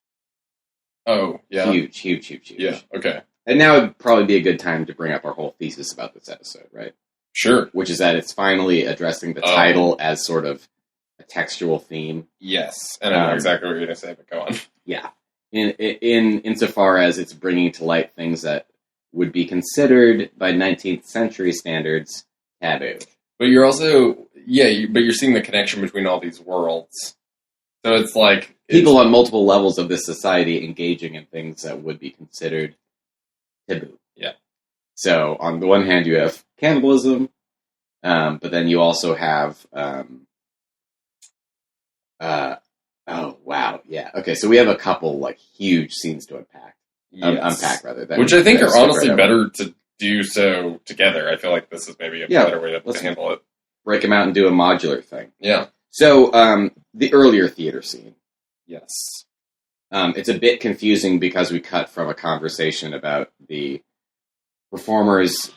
Oh, yeah. Huge. Yeah, okay. And now would probably be a good time to bring up our whole thesis about this episode, right? Sure. Which is that it's finally addressing the title as sort of a textual theme. Yes, and I know exactly what you're going to say, but go on. Yeah. Insofar as it's bringing to light things that would be considered by 19th century standards taboo. But you're also, but you're seeing the connection between all these worlds. So it's like... People on multiple levels of this society engaging in things that would be considered taboo. Yeah. So on the one hand, you have cannibalism, but then you also have... oh, wow, yeah. Okay, so we have a couple, like, huge scenes to unpack. Yes. Unpack, rather. Which I think are honestly better to do so together. I feel like this is maybe a better way to handle it. Break them out and do a modular thing. Yeah. So, the earlier theater scene. Yes. It's a bit confusing because we cut from a conversation about the performers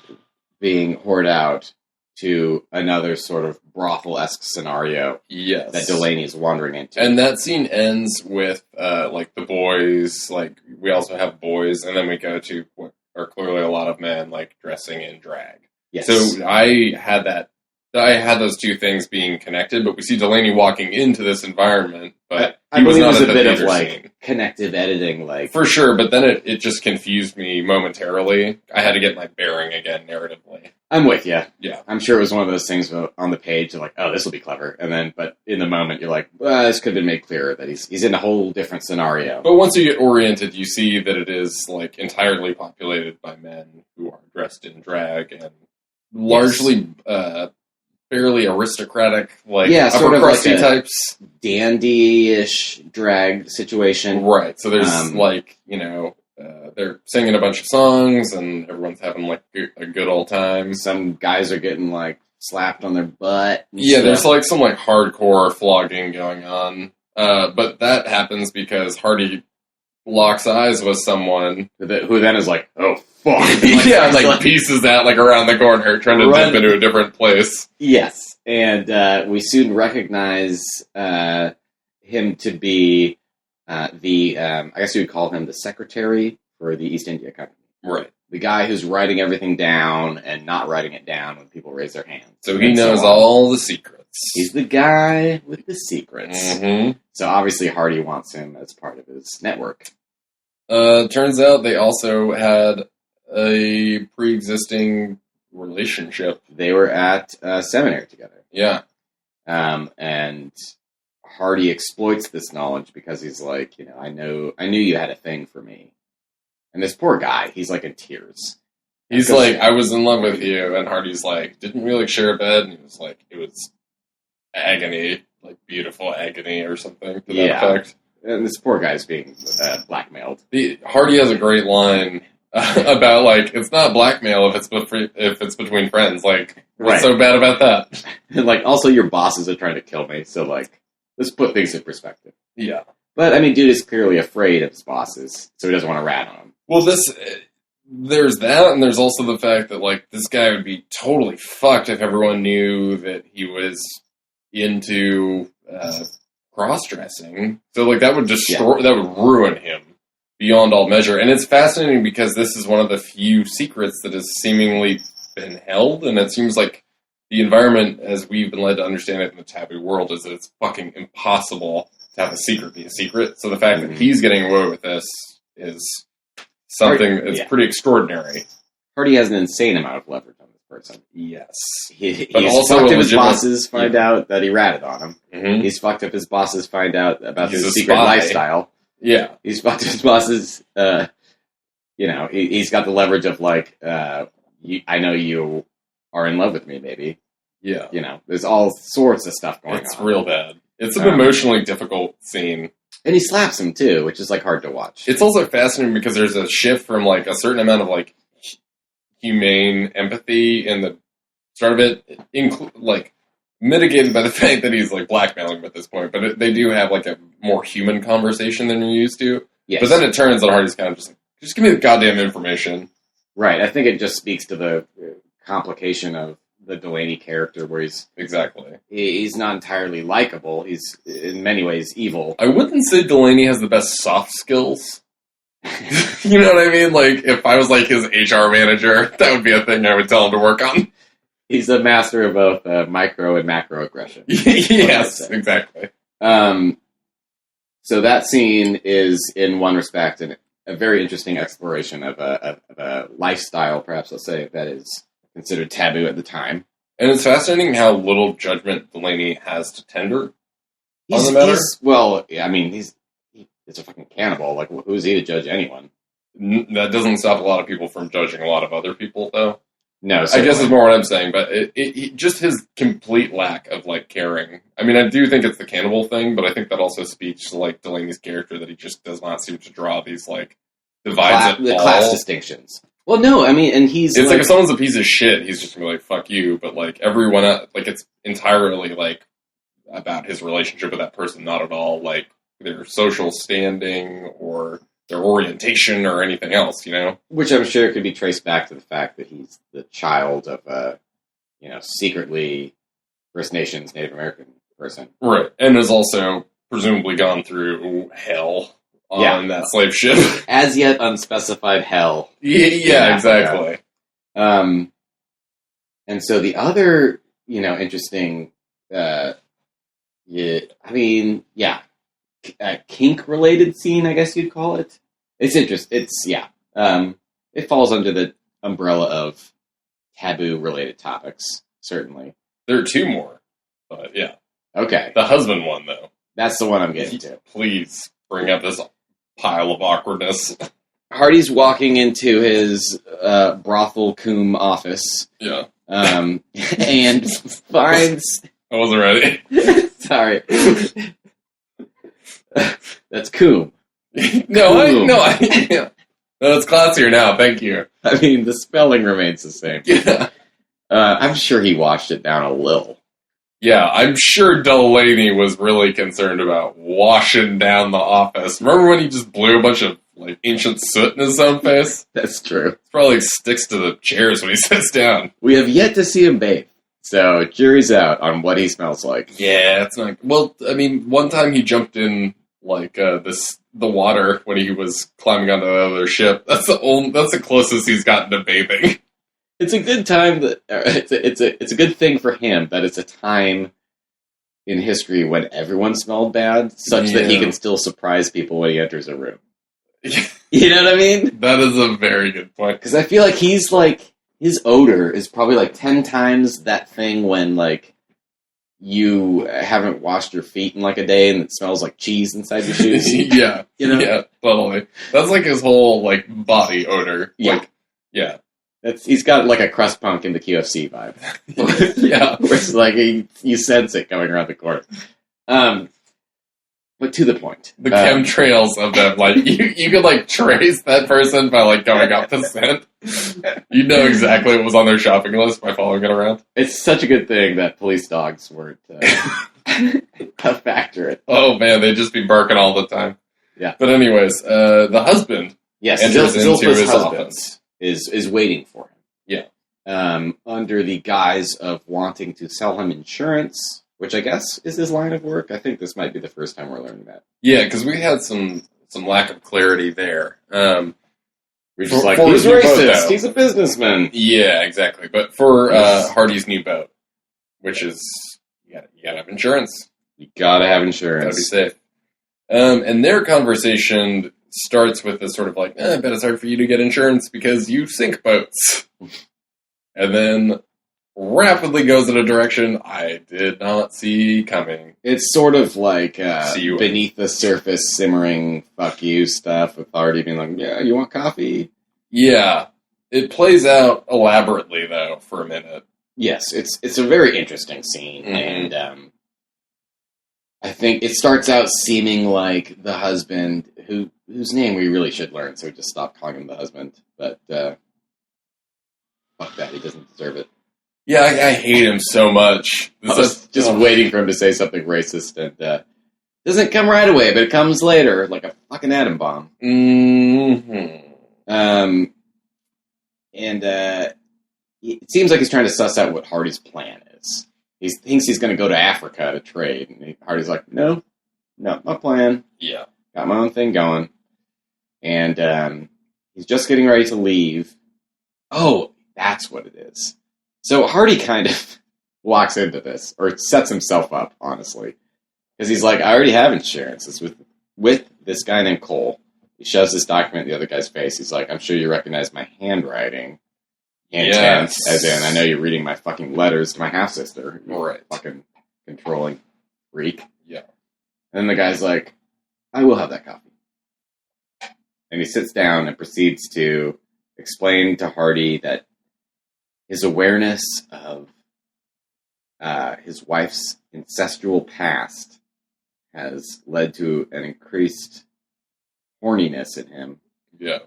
being whored out to another sort of brothel-esque scenario that Delaney is wandering into. And that scene ends with, like, the boys, like, we also have boys, and then we go to what are clearly a lot of men, like, dressing in drag. Yes. So I had those two things being connected, but we see Delaney walking into this environment, but I believe it was a bit of, like, connective editing, like... For sure, but then it just confused me momentarily. I had to get my bearing again, narratively. I'm with you. Yeah. I'm sure it was one of those things on the page, you're like, oh, this will be clever. And then, but in the moment, you're like, well, this could have been made clearer, that he's in a whole different scenario. But once you get oriented, you see that it is, like, entirely populated by men who are dressed in drag and largely, fairly aristocratic, like, upper crusty types. Dandy-ish drag situation. Right, so there's, like, you know, they're singing a bunch of songs, and everyone's having, like, a good old time. Some guys are getting, like, slapped on their butt. Yeah, there's, like, some, like, hardcore flogging going on. But that happens because Hardy locks eyes with someone. Who then is like, oh, fuck. Like, pieces that, like, around the corner, trying to dip into a different place. Yes, and we soon recognize him to be I guess you would call him the secretary for the East India Company. Right. The guy who's writing everything down and not writing it down when people raise their hands. So he knows all the secrets. He's the guy with the secrets. Mm-hmm. So obviously Hardy wants him as part of his network. Turns out they also had a pre-existing relationship. They were at seminary together. Yeah. And Hardy exploits this knowledge because he's like, you know, I knew you had a thing for me. And this poor guy, he's like in tears. He's like, I was in love with you. And Hardy's like, didn't we like share a bed? And he was like, it was agony, like beautiful agony or something to that effect. And this poor guy's being blackmailed. Hardy has a great line about, like, it's not blackmail if it's between friends. Like, what's so bad about that? And, like, also your bosses are trying to kill me, so, like, let's put things in perspective. Yeah. But, I mean, dude is clearly afraid of his bosses, so he doesn't want to rat on them. Well, there's that, and there's also the fact that, like, this guy would be totally fucked if everyone knew that he was into cross-dressing. So, like, that would destroy, that would ruin him beyond all measure. And it's fascinating because this is one of the few secrets that has seemingly been held, and it seems like the environment, as we've been led to understand it in the taboo world, is that it's fucking impossible to have a secret be a secret. So the fact that he's getting away with this is something that's pretty extraordinary. Hardy has an insane amount of leverage on this person. Yes. He's also fucked a up his legitimate- bosses, find out that he ratted on him. Mm-hmm. He's fucked up his bosses, find out about He's a his secret spy. lifestyle. Yeah. He's fucked his bosses. He's got the leverage of like, I know you are in love with me, maybe. Yeah. There's all sorts of stuff going It's on. real bad. It's an emotionally difficult scene. And he slaps him too, which is like hard to watch. It's also fascinating because there's a shift from like a certain amount of like humane empathy in the start of it, like mitigated by the fact that he's like blackmailing him at this point. But they do have like a more human conversation than you're used to. Yes. But then it turns that Hardy's kind of just give me the goddamn information. Right. I think it just speaks to the complication of the Delaney character, where he's not entirely likable. He's in many ways evil. I wouldn't say Delaney has the best soft skills. You know what I mean? Like, if I was like his HR manager, that would be a thing I would tell him to work on. He's a master of both micro and macro aggression. Yes, exactly. So that scene is, in one respect, a very interesting exploration of a lifestyle, perhaps let's say, that is considered taboo at the time. And it's fascinating how little judgment Delaney has to tender on the matter. He's a fucking cannibal. Like, who's he to judge anyone? That doesn't stop a lot of people from judging a lot of other people, though. No, I guess is more what I'm saying, but it just his complete lack of like caring. I mean, I do think it's the cannibal thing, but I think that also speaks to like Delaney's character, that he just does not seem to draw these like divides at all. Class distinctions. Well, no, I mean, and he's it's like if someone's a piece of shit, he's just gonna be like, fuck you, but like everyone like it's entirely like about his relationship with that person, not at all like their social standing or their orientation or anything else, Which I'm sure could be traced back to the fact that he's the child of a, secretly First Nations Native American person. Right. And has also presumably gone through hell on that slave ship. As yet unspecified hell. Yeah, exactly. And so the other, interesting, kink-related scene, I guess you'd call it. It's interesting. It falls under the umbrella of taboo-related topics, certainly. There are two more, but yeah. Okay. The husband one, though. That's the one I'm getting to. Please bring up this pile of awkwardness. Hardy's walking into his brothel coom office. Yeah. And finds... I wasn't ready. Sorry. That's coom. No, it's classier now. Thank you. I mean, the spelling remains the same. Yeah. I'm sure he washed it down a little. Yeah, I'm sure Delaney was really concerned about washing down the office. Remember when he just blew a bunch of like ancient soot in his own face? That's true. It probably sticks to the chairs when he sits down. We have yet to see him bathe, so jury's out on what he smells like. Yeah, it's not. Well, I mean, one time he jumped in like the water when he was climbing onto the other ship. That's the closest he's gotten to bathing. It's a good time that it's a good thing for him that it's a time in history when everyone smelled bad, such that he can still surprise people when he enters a room. You know what I mean? That is a very good point. Because I feel like he's like his odor is probably like 10 times that thing when like you haven't washed your feet in like a day and it smells like cheese inside your shoes. Yeah, yeah, totally. That's like his whole like body odor. Yeah. Like, yeah. He's got like a crust punk in the QFC vibe. Yeah. Where it's like you sense it coming around the corner. But to the point. The chemtrails of them, like, you could, like, trace that person by, like, going up the scent. You know exactly what was on their shopping list by following it around. It's such a good thing that police dogs weren't a factor. Oh, man, they'd just be barking all the time. Yeah. But anyways, the husband enters into his office. Is waiting for him. Yeah. Under the guise of wanting to sell him insurance, which I guess is his line of work. I think this might be the first time we're learning that. Yeah, because we had some lack of clarity there. We're just like, he's racist, he's a businessman. Yeah, exactly. But for Hardy's new boat, which is, you gotta have insurance. You gotta have insurance. Gotta be safe. And their conversation starts with this sort of like, I bet it's hard for you to get insurance because you sink boats. and then rapidly goes in a direction I did not see coming. It's sort of like See you beneath the surface simmering fuck you stuff with Hardy being like, yeah, you want coffee? Yeah. It plays out elaborately, though, for a minute. Yes, it's a very interesting scene, Mhm. and I think it starts out seeming like the husband, whose name we really should learn, so we just stop calling him the husband, but fuck that, he doesn't deserve it. Yeah, I hate him so much. I was just waiting for him to say something racist, and doesn't come right away, but it comes later, like a fucking atom bomb. Mm-hmm. And it seems like he's trying to suss out what Hardy's plan is. He thinks he's going to go to Africa to trade, and Hardy's like, no, not my plan. Yeah. Got my own thing going. And he's just getting ready to leave. Oh, that's what it is. So Hardy kind of walks into this, or sets himself up, honestly. Because he's like, I already have insurance. It's with this guy named Cole. He shoves this document in the other guy's face. He's like, I'm sure you recognize my handwriting. Intense, as in, I know you're reading my fucking letters to my half-sister. Right. Fucking controlling freak. Yeah. And then the guy's like, I will have that coffee. And he sits down and proceeds to explain to Hardy that his awareness of his wife's incestual past has led to an increased horniness in him. Yeah.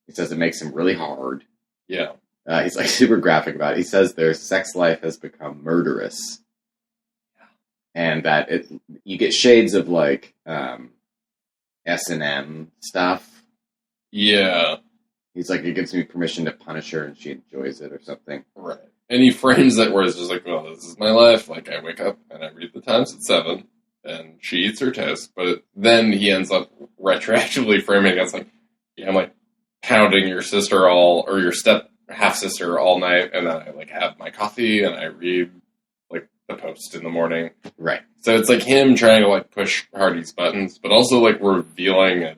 He says it makes him really hard. Yeah. He's like super graphic about it. He says their sex life has become murderous. And that you get shades of like S&M stuff. Yeah. He's like, it gives me permission to punish her and she enjoys it or something. Right. And he frames it where it's just like, well, this is my life. Like, I wake up and I read the Times at 7 and she eats her toast. But then he ends up retroactively framing it as like, yeah, I'm like pounding your sister or your half-sister all night, and then I like have my coffee and I read like the Post in the morning. Right. So it's like him trying to like push Hardy's buttons, but also like revealing a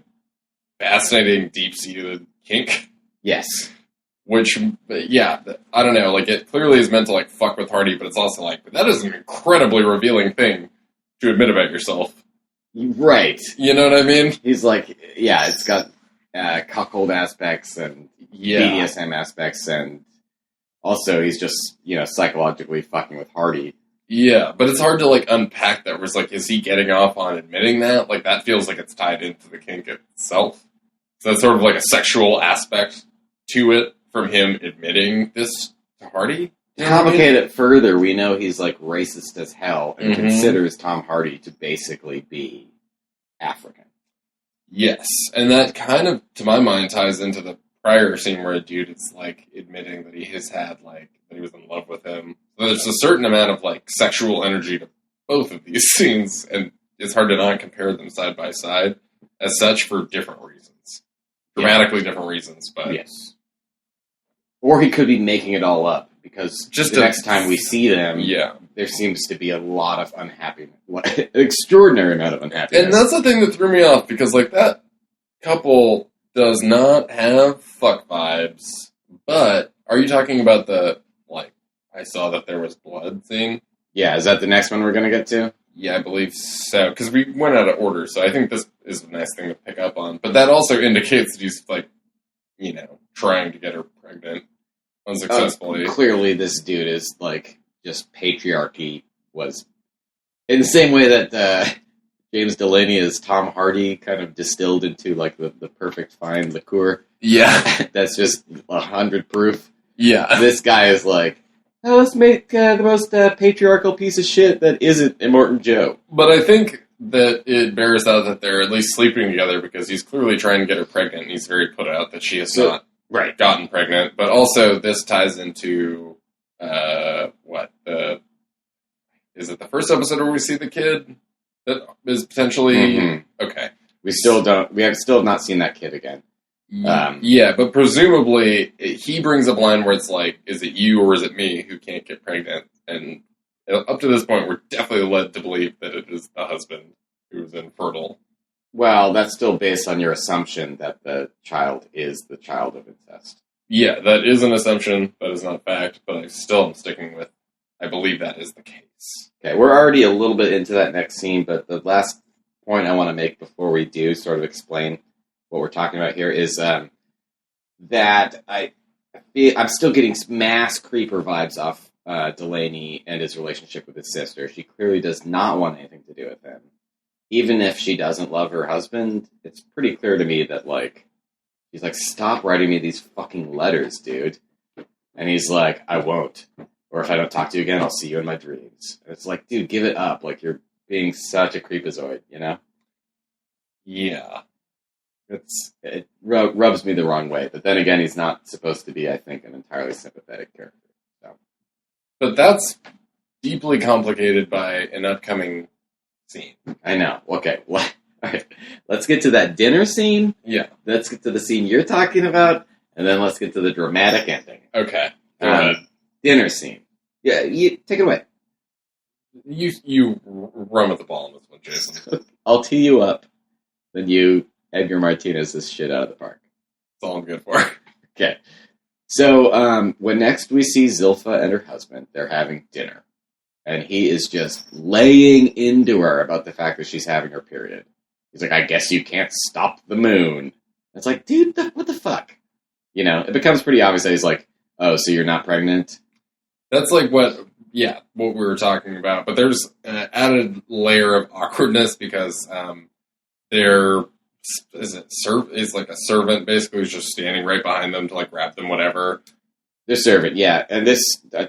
fascinating deep-seated kink. Yes. Which, yeah, I don't know, like it clearly is meant to like fuck with Hardy, but it's also like, that is an incredibly revealing thing to admit about yourself. Right. You know what I mean? He's like, yeah, it's got cuckold aspects and BDSM aspects, and also he's just, psychologically fucking with Hardy. Yeah, but it's hard to like unpack that, where it's like, is he getting off on admitting that? Like, that feels like it's tied into the kink itself. So that's sort of like a sexual aspect to it from him admitting this to Hardy. To complicate it further, we know he's like racist as hell and considers Tom Hardy to basically be African. Yes, and that kind of, to my mind, ties into the prior scene where a dude is like admitting that he has had like that he was in love with him. So there's a certain amount of like sexual energy to both of these scenes, and it's hard to not compare them side by side as such for different reasons, dramatically different reasons. But yes, or he could be making it all up because just the next time we see them, there seems to be a lot of unhappiness, an extraordinary amount of unhappiness, and that's the thing that threw me off because like that couple does not have fuck vibes, but are you talking about the, like, I saw that there was blood scene? Yeah, is that the next one we're going to get to? Yeah, I believe so, because we went out of order, so I think this is a nice thing to pick up on. But that also indicates that he's, like, trying to get her pregnant unsuccessfully. Clearly this dude is, like, just patriarchy was, in the same way that, James Delaney as Tom Hardy kind of distilled into like the perfect fine liqueur. Yeah. That's just 100 proof. Yeah. This guy is like, oh, let's make the most patriarchal piece of shit that isn't Immortan Joe. But I think that it bears out that they're at least sleeping together because he's clearly trying to get her pregnant and he's very put out that she has not gotten pregnant. But also this ties into, is it the first episode where we see the kid? That is potentially okay. We have still not seen that kid again. Yeah, but presumably he brings up a line where it's like, "Is it you or is it me who can't get pregnant?" And up to this point, we're definitely led to believe that it is the husband who is infertile. Well, that's still based on your assumption that the child is the child of incest. Yeah, that is an assumption. That is not fact, but I still am sticking with, I believe that is the case. Okay, we're already a little bit into that next scene, but the last point I want to make before we do sort of explain what we're talking about here is that I'm still getting mass creeper vibes off Delaney and his relationship with his sister. She clearly does not want anything to do with him. Even if she doesn't love her husband, it's pretty clear to me that, like, he's like, stop writing me these fucking letters, dude. And he's like, I won't. Or if I don't talk to you again, I'll see you in my dreams. And it's like, dude, give it up. Like, you're being such a creepazoid, you know? Yeah. It rubs me the wrong way. But then again, he's not supposed to be, I think, an entirely sympathetic character. So. But that's deeply complicated by an upcoming scene. I know. Okay. All right. Let's get to that dinner scene. Yeah. Let's get to the scene you're talking about. And then let's get to the dramatic ending. Okay. Go ahead. Dinner scene. Yeah, you take it away. You run with the ball in this one, Jason. I'll tee you up. Then you Edgar Martinez this shit out of the park. That's all I'm good for. Okay. So when next we see Zilpha and her husband, they're having dinner. And he is just laying into her about the fact that she's having her period. He's like, I guess you can't stop the moon. It's like, dude, what the fuck? You know, it becomes pretty obvious that he's like, oh, so you're not pregnant? That's like what we were talking about. But there's an added layer of awkwardness because is like a servant basically who's just standing right behind them to like grab them, whatever. The servant, yeah. And this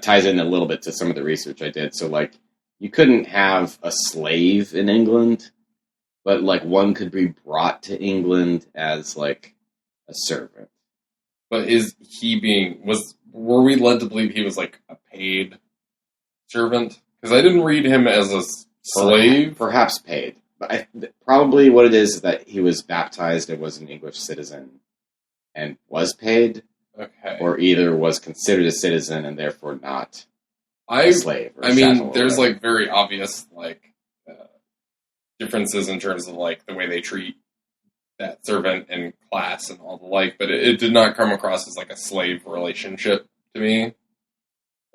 ties in a little bit to some of the research I did. So, like, you couldn't have a slave in England, but, like, one could be brought to England as, like, a servant. But were we led to believe he was, like, a paid servant? Because I didn't read him as a slave. Perhaps paid. But probably what it is that he was baptized and was an English citizen and was paid. Okay. Or either was considered a citizen and therefore not a slave. Or There's like very obvious like differences in terms of like the way they treat that servant in class and all the like, but it did not come across as like a slave relationship to me.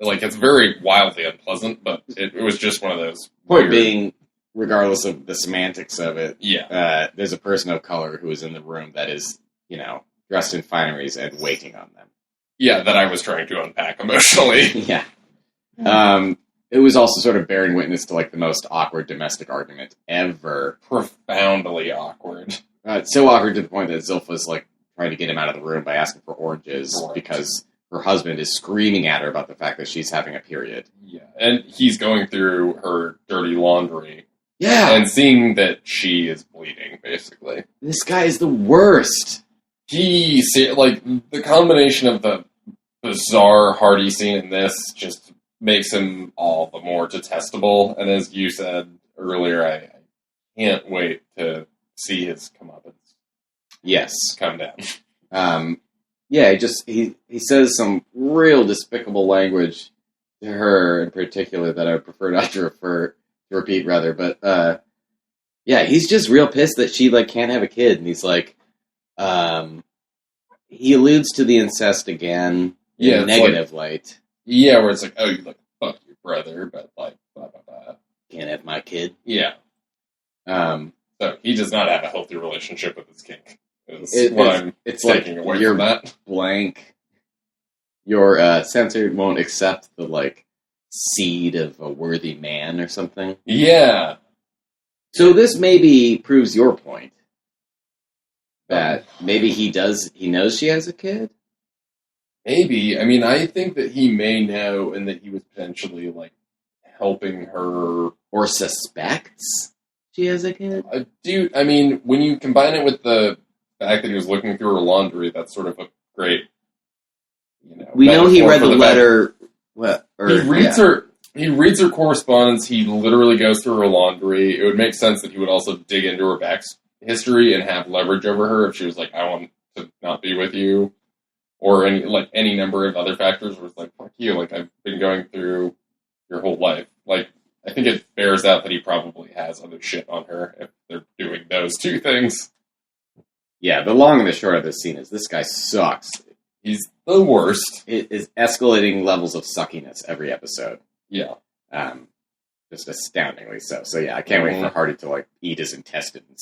Like it's very wildly unpleasant, but it was just one of those. Point being, regardless of the semantics of it, yeah, there's a person of color who is in the room that is, dressed in fineries and waiting on them. Yeah, that I was trying to unpack emotionally. Yeah. It was also sort of bearing witness to, like, the most awkward domestic argument ever. Profoundly awkward. So awkward to the point that Zilpha's, like, trying to get him out of the room by asking for oranges because her husband is screaming at her about the fact that she's having a period. Yeah, and he's going through her dirty laundry. Yeah. And seeing that she is bleeding, basically. This guy is the worst. The combination of the bizarre Hardy scene in this just makes him all the more detestable. And as you said earlier, I can't wait to see his comeuppance. Yes. Come down. He says some real despicable language to her in particular that I would prefer not to repeat rather. But, he's just real pissed that she, like, can't have a kid. And he's like, he alludes to the incest again in a negative light. Yeah, where it's like, oh, you fuck your brother, but like, blah, blah, blah. Can't have my kid. Yeah. So he does not have a healthy relationship with his kink. It's taking away from that. Blank. Your censor won't accept the, like, seed of a worthy man or something. Yeah. So this maybe proves your point. That maybe he knows she has a kid? Maybe. I mean, I think that he may know and that he was potentially, like, helping her. Or suspects she has a kid? Dude, I mean, when you combine it with the fact that he was looking through her laundry, that's sort of a great, We know he read the letter. He reads her correspondence. He literally goes through her laundry. It would make sense that he would also dig into her back history and have leverage over her if she was like, I want to not be with you, or any number of other factors where it's like, fuck you, like I've been going through your whole life. Like, I think it bears out that he probably has other shit on her if they're doing those two things. Yeah, the long and the short of this scene is this guy sucks. He's the worst. It is escalating levels of suckiness every episode. Yeah. Just astoundingly so. So yeah, I can't wait for Hardy to like eat his intestines.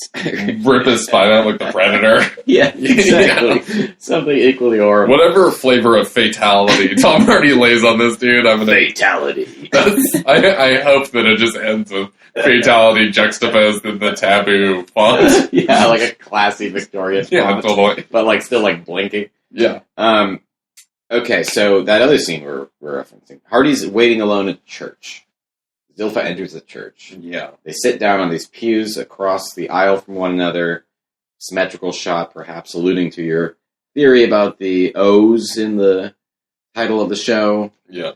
Rip his spine out like the Predator. Yeah, exactly. Something equally horrible. Whatever flavor of fatality Tom Hardy lays on this dude, I'm gonna... Fatality. I hope that it just ends with fatality juxtaposed in the Taboo font. Yeah, like a classy Victorian font. Yeah, totally. But like still like blinking. Yeah. Okay, so that other scene we're referencing. Hardy's waiting alone at church. Zilpha enters the church. Yeah. They sit down on these pews across the aisle from one another. Symmetrical shot, perhaps alluding to your theory about the O's in the title of the show. Yeah.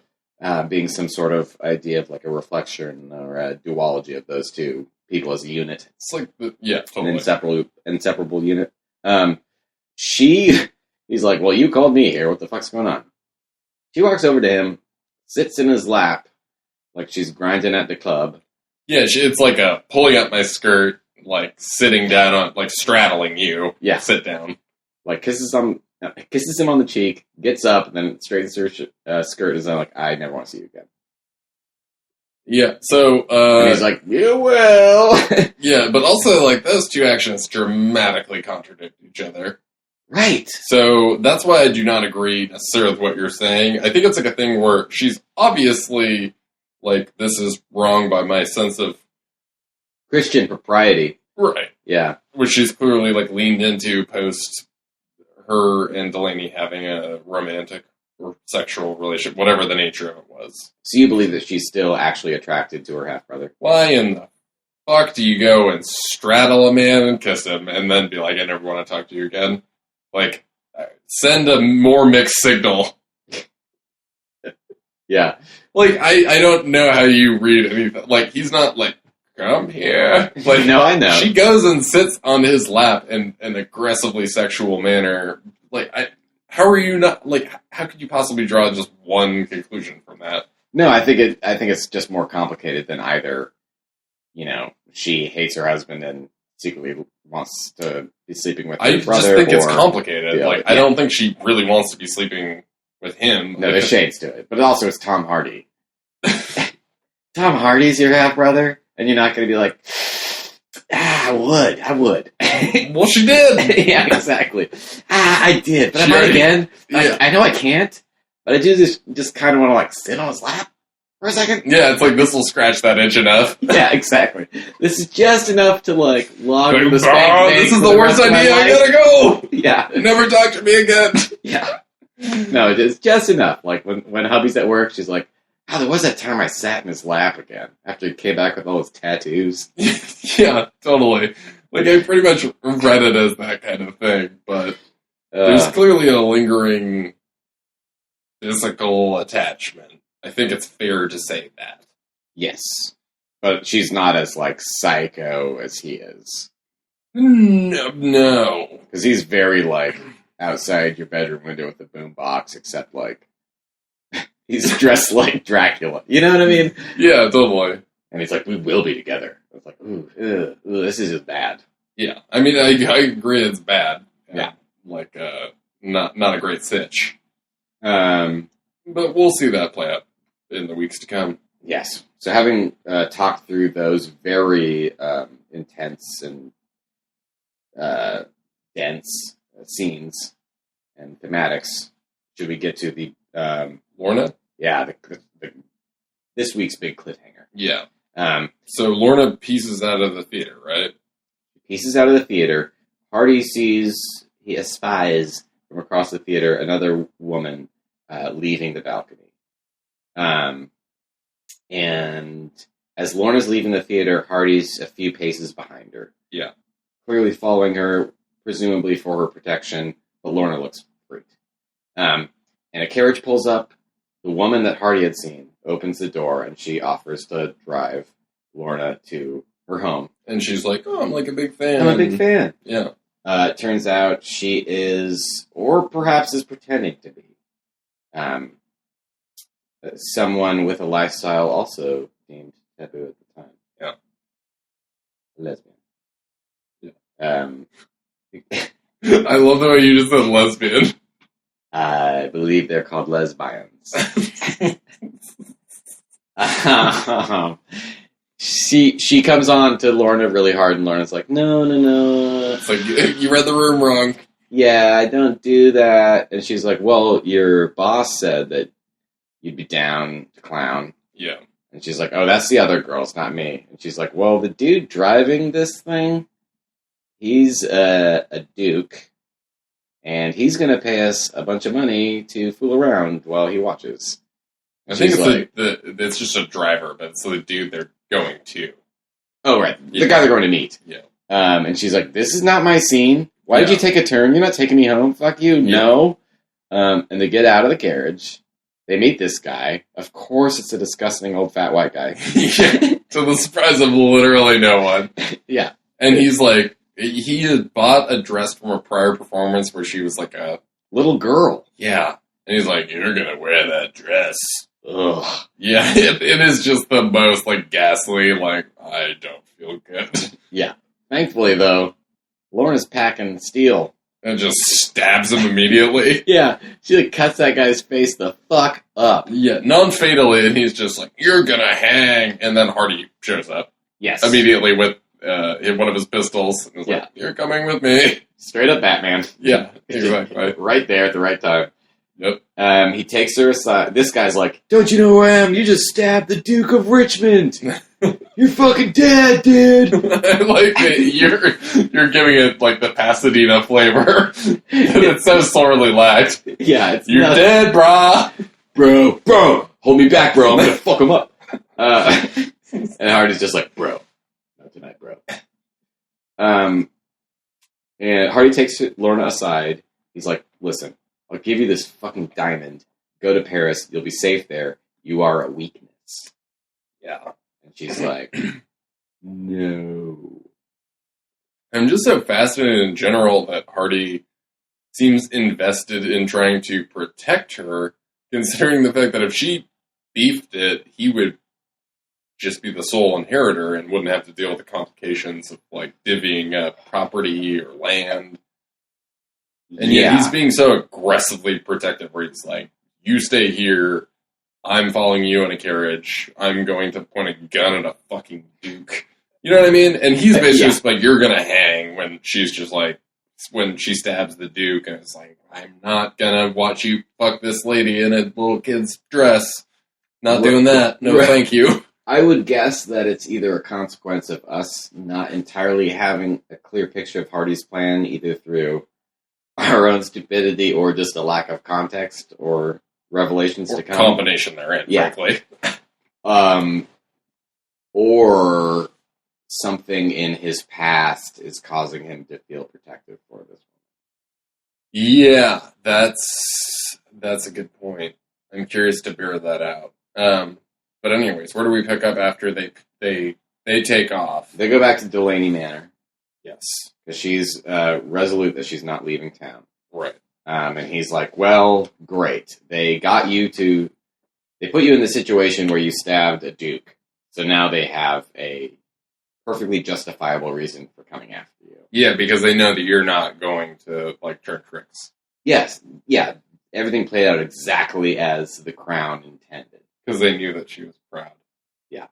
Being some sort of idea of like a reflection or a duology of those two people as a unit. It's like, totally. An inseparable unit. He's like, well, you called me here. What the fuck's going on? She walks over to him, sits in his lap, like she's grinding at the club. Yeah, it's like a pulling up my skirt, like sitting down on, like straddling you. Yeah. Sit down. Like kisses him on the cheek, gets up, and then straightens her skirt, and then like, I never want to see you again. Yeah, so... and he's like, you will! Yeah, but also, like, those two actions dramatically contradict each other. Right. So that's why I do not agree necessarily with what you're saying. I think it's like a thing where she's obviously... like, this is wrong by my sense of... Christian propriety. Right. Yeah. Which she's clearly, like, leaned into post her and Delaney having a romantic or sexual relationship, whatever the nature of it was. So you believe that she's still actually attracted to her half-brother? Why in the fuck do you go and straddle a man and kiss him and then be like, I never want to talk to you again? Like, send a more mixed signal. Yeah. Like, I don't know how you read anything. Like, he's not like, come here. Like, No, I know. She goes and sits on his lap in an aggressively sexual manner. Like, how are you not, like, how could you possibly draw just one conclusion from that? No, I think it's just more complicated than either, she hates her husband and secretly wants to be sleeping with her brother. I just think it's complicated. Yeah, like, I don't think she really wants to be sleeping with him. No, there's shades to it. But also it's Tom Hardy. Tom Hardy's your half-brother? And you're not going to be like, I would. Well, she did. Yeah, exactly. I did. But She I might already- again. Yeah. I know I can't. But I do just kind of want to like sit on his lap for a second. Yeah, it's like, this will scratch that itch enough. Yeah, exactly. This is just enough to like log Like, the spank "Oh, bank this is for the rest worst of my idea, I life." gotta go! Yeah. Never talk to me again. Yeah. No, it's just enough. Like when hubby's at work, she's like, "Oh, there was that time I sat in his lap again after he came back with all his tattoos." Yeah, totally. Like, I pretty much read it as that kind of thing, but there's clearly a lingering physical attachment. I think it's fair to say that. Yes, but she's not as like psycho as he is, No. because he's very like outside your bedroom window with a boom box, except like he's dressed like Dracula. You know what I mean? Yeah, totally. And he's like, "We will be together." I was like, "Ooh, this is just bad." Yeah, I mean, I agree it's bad. Yeah. Like, not a great sitch. Um, But we'll see that play out in the weeks to come. Yes. So having talked through those very intense and dense scenes and thematics, should we get to the Lorna? the this week's big cliffhanger? Yeah. So So Lorna pieces out of the theater, right? pieces out of the theater. Hardy he espies from across the theater another woman leaving the balcony. And as Lorna's leaving the theater, Hardy's a few paces behind her. Yeah. Clearly following her, presumably for her protection, but Lorna looks freaked. And a carriage pulls up. The woman that Hardy had seen opens the door, and she offers to drive Lorna to her home. And she's like, oh, I'm like a big fan. I'm a big fan. Yeah. It turns out she is, or perhaps is pretending to be, someone with a lifestyle also deemed taboo at the time. Yeah. Lesbian. Yeah. I love the way you just said lesbian. I believe they're called lesbians. She comes on to Lorna really hard, and Lorna's like, no. It's like, you read the room wrong. Yeah, I don't do that. And she's like, well, your boss said that you'd be down to clown. Yeah. And she's like, oh, that's the other girl, it's not me. And she's like, well, the dude driving this thing, he's a duke, and he's going to pay us a bunch of money to fool around while he watches. I think it's it's just a driver, but it's the dude they're going to. Oh, right. Yeah. The guy they're going to meet. Yeah. And she's like, this is not my scene. Why did you take a turn? You're not taking me home. Fuck you. Yeah. No. And they get out of the carriage. They meet this guy. Of course, it's a disgusting old fat white guy. Yeah. To the surprise of literally no one. Yeah. And he's like, he had bought a dress from a prior performance where she was like a little girl. Yeah. And he's like, you're going to wear that dress. Ugh. Yeah, it is just the most, like, ghastly, like, I don't feel good. Yeah. Thankfully, though, Lorna's packing steel. And just stabs him immediately. Yeah. She, like, cuts that guy's face the fuck up. Yeah, non-fatally, and he's just like, you're gonna hang. And then Hardy shows up. Yes. Immediately with one of his pistols. And he's like, you're coming with me. Straight up Batman. Yeah, exactly. Right there at the right time. Yep. He takes her aside. This guy's like, don't you know who I am? You just stabbed the Duke of Richmond. You're fucking dead, dude. I like it. You're giving it, like, the Pasadena flavor. It's so sorely lacked. Yeah. It's you're dead, brah. Bro. Hold me back, bro. I'm going to fuck him up. And Hardy's just like, bro. Not tonight, bro. And Hardy takes Lorna aside. He's like, listen. I'll give you this fucking diamond. Go to Paris. You'll be safe there. You are a weakness. Yeah. And she's like, no. I'm just so fascinated in general that Hardy seems invested in trying to protect her, considering the fact that if she beefed it, he would just be the sole inheritor and wouldn't have to deal with the complications of, like, divvying up property or land. And yet he's being so aggressively protective where he's like, you stay here, I'm following you in a carriage, I'm going to point a gun at a fucking duke. You know what I mean? And he's basically just like, you're gonna hang, when she's just like, when she stabs the duke, and it's like, I'm not gonna watch you fuck this lady in a little kid's dress. Not doing that. No, thank you. I would guess that it's either a consequence of us not entirely having a clear picture of Hardy's plan, either through our own stupidity or just a lack of context or revelations to come. Combination therein, frankly. Or something in his past is causing him to feel protective for this woman. Yeah, that's a good point. I'm curious to bear that out. But anyways, where do we pick up after they take off? They go back to Delaney Manor. Yes. Because she's resolute that she's not leaving town. Right. And he's like, well, great. They put you in the situation where you stabbed a duke. So now they have a perfectly justifiable reason for coming after you. Yeah, because they know that you're not going to, like, turn tricks. Yes. Yeah. Everything played out exactly as the Crown intended. Because they knew that she was proud. Yeah.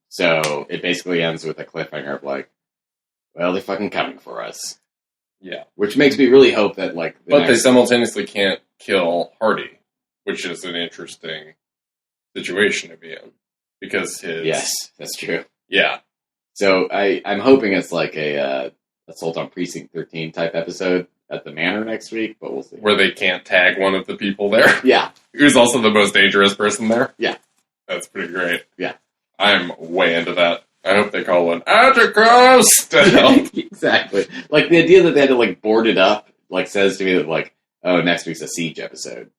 So it basically ends with a cliffhanger of like, well, they're fucking coming for us. Yeah. Which makes me really hope that, like... They simultaneously can't kill Hardy, which is an interesting situation to be in. Because his... Yes, that's true. Yeah. So I'm hoping it's like a Assault on Precinct 13 type episode at the Manor next week, but we'll see. Where they can't tag one of the people there. Yeah. Who's also the most dangerous person there. Yeah. That's pretty great. Yeah. I'm way into that. I hope they call one Atticus to help. Exactly. Like, the idea that they had to, like, board it up, like, says to me that, like, oh, next week's a Siege episode.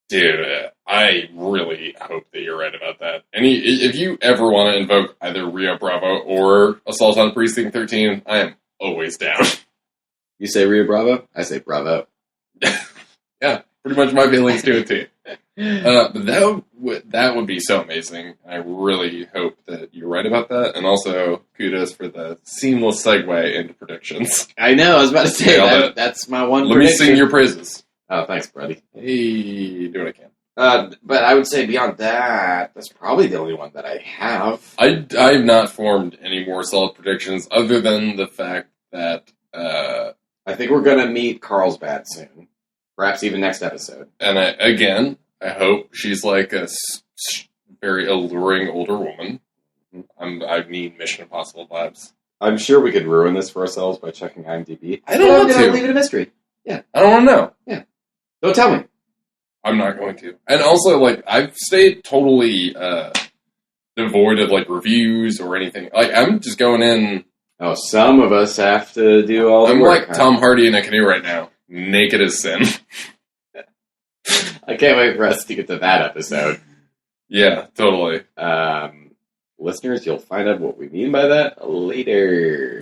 Dude, I really hope that you're right about that. If you ever want to invoke either Rio Bravo or Assault on Precinct 13, I am always down. You say Rio Bravo? I say Bravo. Yeah, pretty much my feelings to it, too. That would be so amazing. I really hope that you're right about that. And also, kudos for the seamless segue into predictions. I know, I was about to say, that's my one Let prediction. me sing your praises. Oh, thanks, buddy. Hey, do what I can. But I would say beyond that, that's probably the only one that I have. I've not formed any more solid predictions other than the fact that I think we're going to meet Carlsbad soon. Perhaps even next episode. and I hope she's like a very alluring older woman. I need Mission Impossible vibes. I'm sure we could ruin this for ourselves by checking IMDb. I don't want to. Leave it a mystery. I don't want to know. Don't tell me. I'm not going to. And also, like, I've stayed totally devoid of like reviews or anything. Like, I'm just going in. Oh, some of us have to do all the I'm work. like Tom Hardy in a canoe right now, naked as sin. I can't wait for us to get to that episode. Yeah, totally. Listeners, you'll find out what we mean by that later.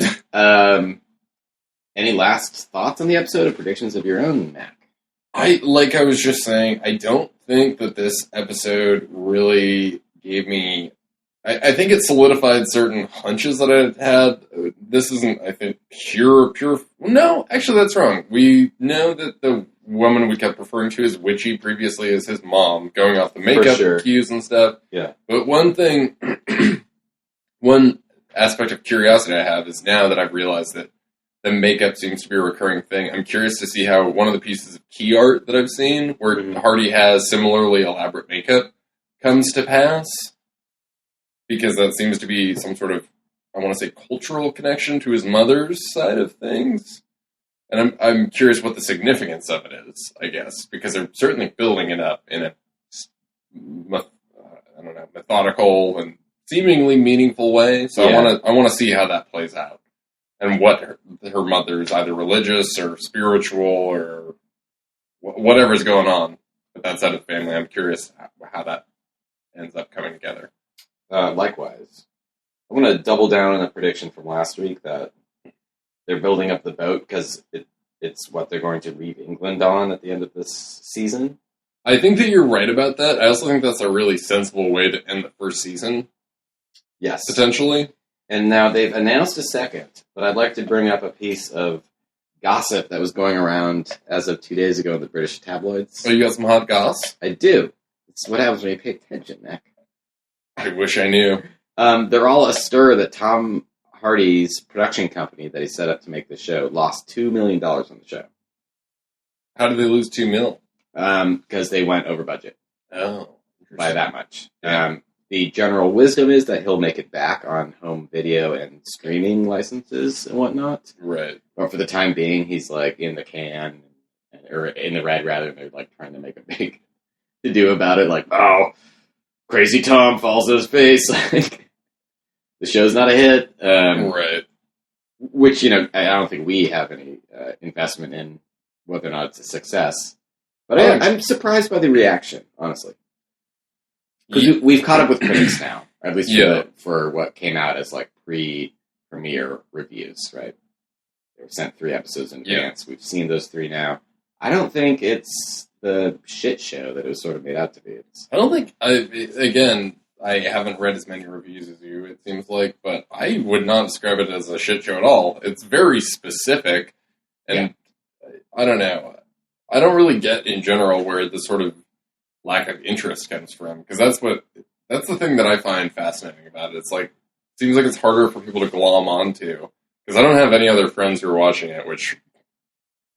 Any last thoughts on the episode or predictions of your own, Mac? I was just saying, I don't think that this episode really gave me. I think it solidified certain hunches that I had. This isn't, I think, pure. No, actually, that's wrong. We know that the woman we kept referring to as Witchy previously is his mom, going off the makeup cues and stuff. Yeah. But one thing, one aspect of curiosity I have is now that I've realized that the makeup seems to be a recurring thing. I'm curious to see how one of the pieces of key art that I've seen, where Hardy has similarly elaborate makeup, comes to pass. Because that seems to be some sort of, I want to say, cultural connection to his mother's side of things. And I'm curious what the significance of it is, I guess. Because they're certainly building it up in a, methodical and seemingly meaningful way. So I want to see how that plays out. And what her mother's either religious or spiritual or whatever's going on with that side of the family. I'm curious how that ends up coming together. Likewise. I want to double down on a prediction from last week that they're building up the boat because it's what they're going to leave England on at the end of this season. I think that you're right about that. I also think that's a really sensible way to end the first season. Yes. Potentially. And now they've announced a second, but I'd like to bring up a piece of gossip that was going around as of 2 days ago in the British tabloids. Oh, you got some hot goss? I do. It's what happens when you pay attention, Mac. I wish I knew. They're all astir that Tom Hardy's production company that he set up to make the show lost $2 million on the show. How did they lose $2 million? Because they went over budget. Oh. By that much. The general wisdom is that he'll make it back on home video and streaming licenses and whatnot. Right. But for the time being, he's like in the can, or in the red rather, and they're like trying to make a big to do about it. Like, oh, Crazy Tom falls to his face. Like, the show's not a hit. Right. Which, I don't think we have any investment in whether or not it's a success. But I'm surprised by the reaction, honestly. Because we've caught up with critics now, or at least for what came out as like pre-premiere reviews, right? They were sent 3 episodes in advance. We've seen those 3 now. I don't think it's the shit show that it was sort of made out to be. I don't think, I haven't read as many reviews as you, it seems like, but I would not describe it as a shit show at all. It's very specific, and I don't know. I don't really get, in general, where the sort of lack of interest comes from, because that's the thing that I find fascinating about it. It's like, it seems like it's harder for people to glom onto, because I don't have any other friends who are watching it, which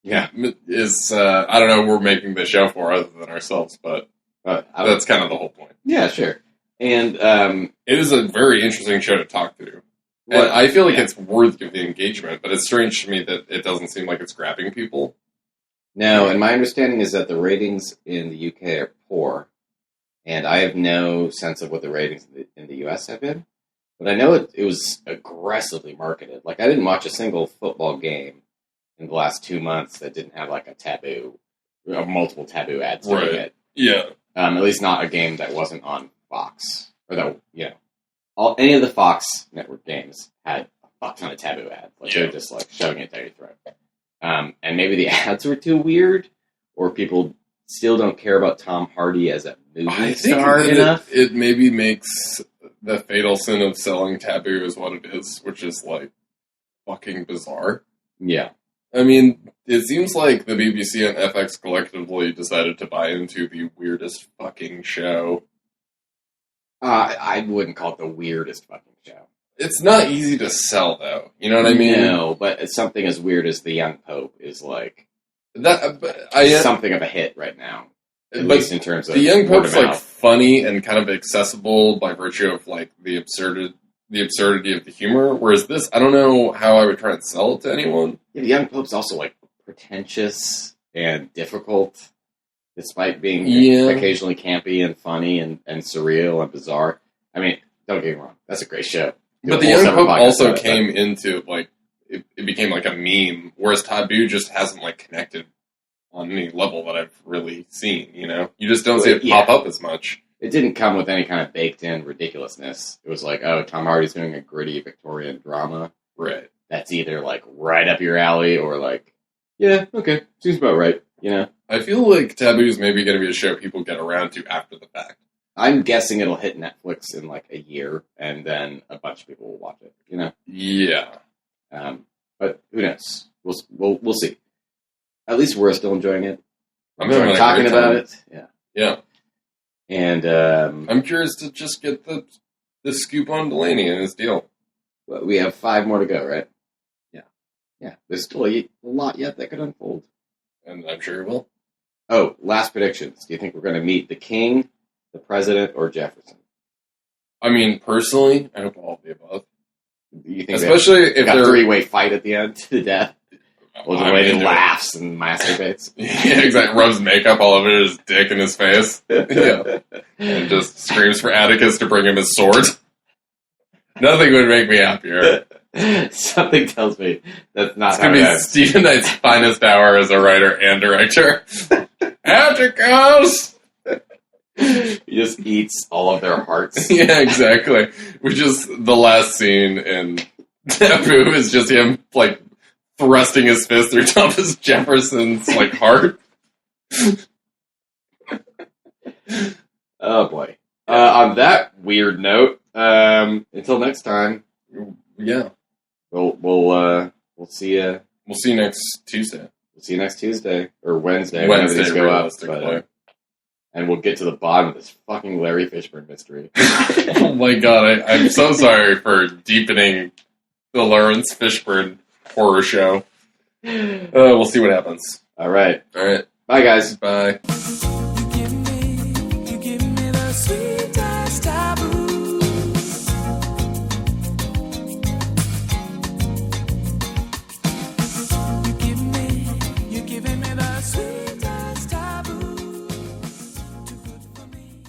is, I don't know who we're making this show for other than ourselves, but that's kind of the whole point. Yeah, sure. And it is a very interesting show to talk to. And I feel like it's worthy of the engagement, but it's strange to me that it doesn't seem like it's grabbing people. No, and my understanding is that the ratings in the UK are poor, and I have no sense of what the ratings in the US have been. But I know it was aggressively marketed. Like, I didn't watch a single football game in the last 2 months that didn't have, like, a Taboo, or multiple Taboo ads doing it. Yeah. At least not a game that wasn't on Fox. Or that, any of the Fox network games had a fuck ton of Taboo ads. Like, they were just, like, shoving it down your throat. And maybe the ads were too weird, or people still don't care about Tom Hardy as a movie star enough. It maybe makes the fatal sin of selling Taboo is what it is, which is, like, fucking bizarre. Yeah. I mean, it seems like the BBC and FX collectively decided to buy into the weirdest fucking show. I wouldn't call it the weirdest fucking show. It's not easy to sell, though. You know what I mean? No, but it's something as weird as the Young Pope is like something of a hit right now. At least in terms of the Young word of Pope's like mouth. funny and kind of accessible by virtue of like the absurdity of the humor. Whereas this, I don't know how I would try and sell it to anyone. Yeah, the Young Pope's also like pretentious and difficult, despite being occasionally campy and funny and surreal and bizarre. I mean, don't get me wrong, that's a great show. But the Young Pope also came into like it became like a meme, whereas Taboo just hasn't like connected on any level that I've really seen, you know? You just don't see it pop up as much. It didn't come with any kind of baked-in ridiculousness. It was like, oh, Tom Hardy's doing a gritty Victorian drama. Right. That's either, like, right up your alley or, like, yeah, okay, seems about right, you know? I feel like Taboo's maybe going to be a show people get around to after the fact. I'm guessing it'll hit Netflix in, like, a year, and then a bunch of people will watch it, you know? Yeah. But who knows? We'll see. At least we're still enjoying it. I'm having a talking great about time. it. Yeah. Yeah. And I'm curious to just get the scoop on Delaney and his deal. well, we have 5 more to go, right? Yeah. Yeah. There's still a lot yet that could unfold. And I'm sure he will. Oh, last predictions. Do you think we're going to meet the king, the president, or Jefferson? I mean, personally, I hope all of the above. You think Especially if got a they're 3-way fight at the end to the death? Well, the I'm way he into it. laughs and masturbates. Yeah, exactly. Rubs makeup all over his dick and his face. Yeah. And just screams for Atticus to bring him his sword. Nothing would make me happier. Something tells me that's not It's how going it to be ends. Stephen Knight's finest hour as a writer and director. Atticus! He just eats all of their hearts. Yeah, exactly. Which is the last scene in Taboo is just him, like, thrusting his fist through Thomas Jefferson's, like, heart. Oh, boy. On that weird note, until next time, Yeah. we'll see you. We'll see you next Tuesday. We'll see you next Tuesday or Wednesday. whenever Wednesday, these go up, realistically. but, and we'll get to the bottom of this fucking Larry Fishburne mystery. Oh my god, I'm so sorry for deepening the Lawrence Fishburne horror show. We'll see what happens. All right. Alright, Bye, guys. bye. You give me the sweetest taboo. You're giving me the sweetest taboo. Too good for me.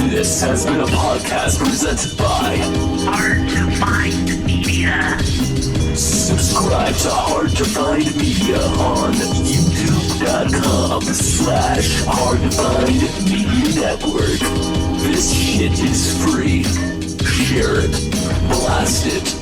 This has been a podcast presented by Hard to find media. Subscribe to Hard to Find Media on youtube.com/Hard to Find Media Network. This shit is free. Share it. Blast it.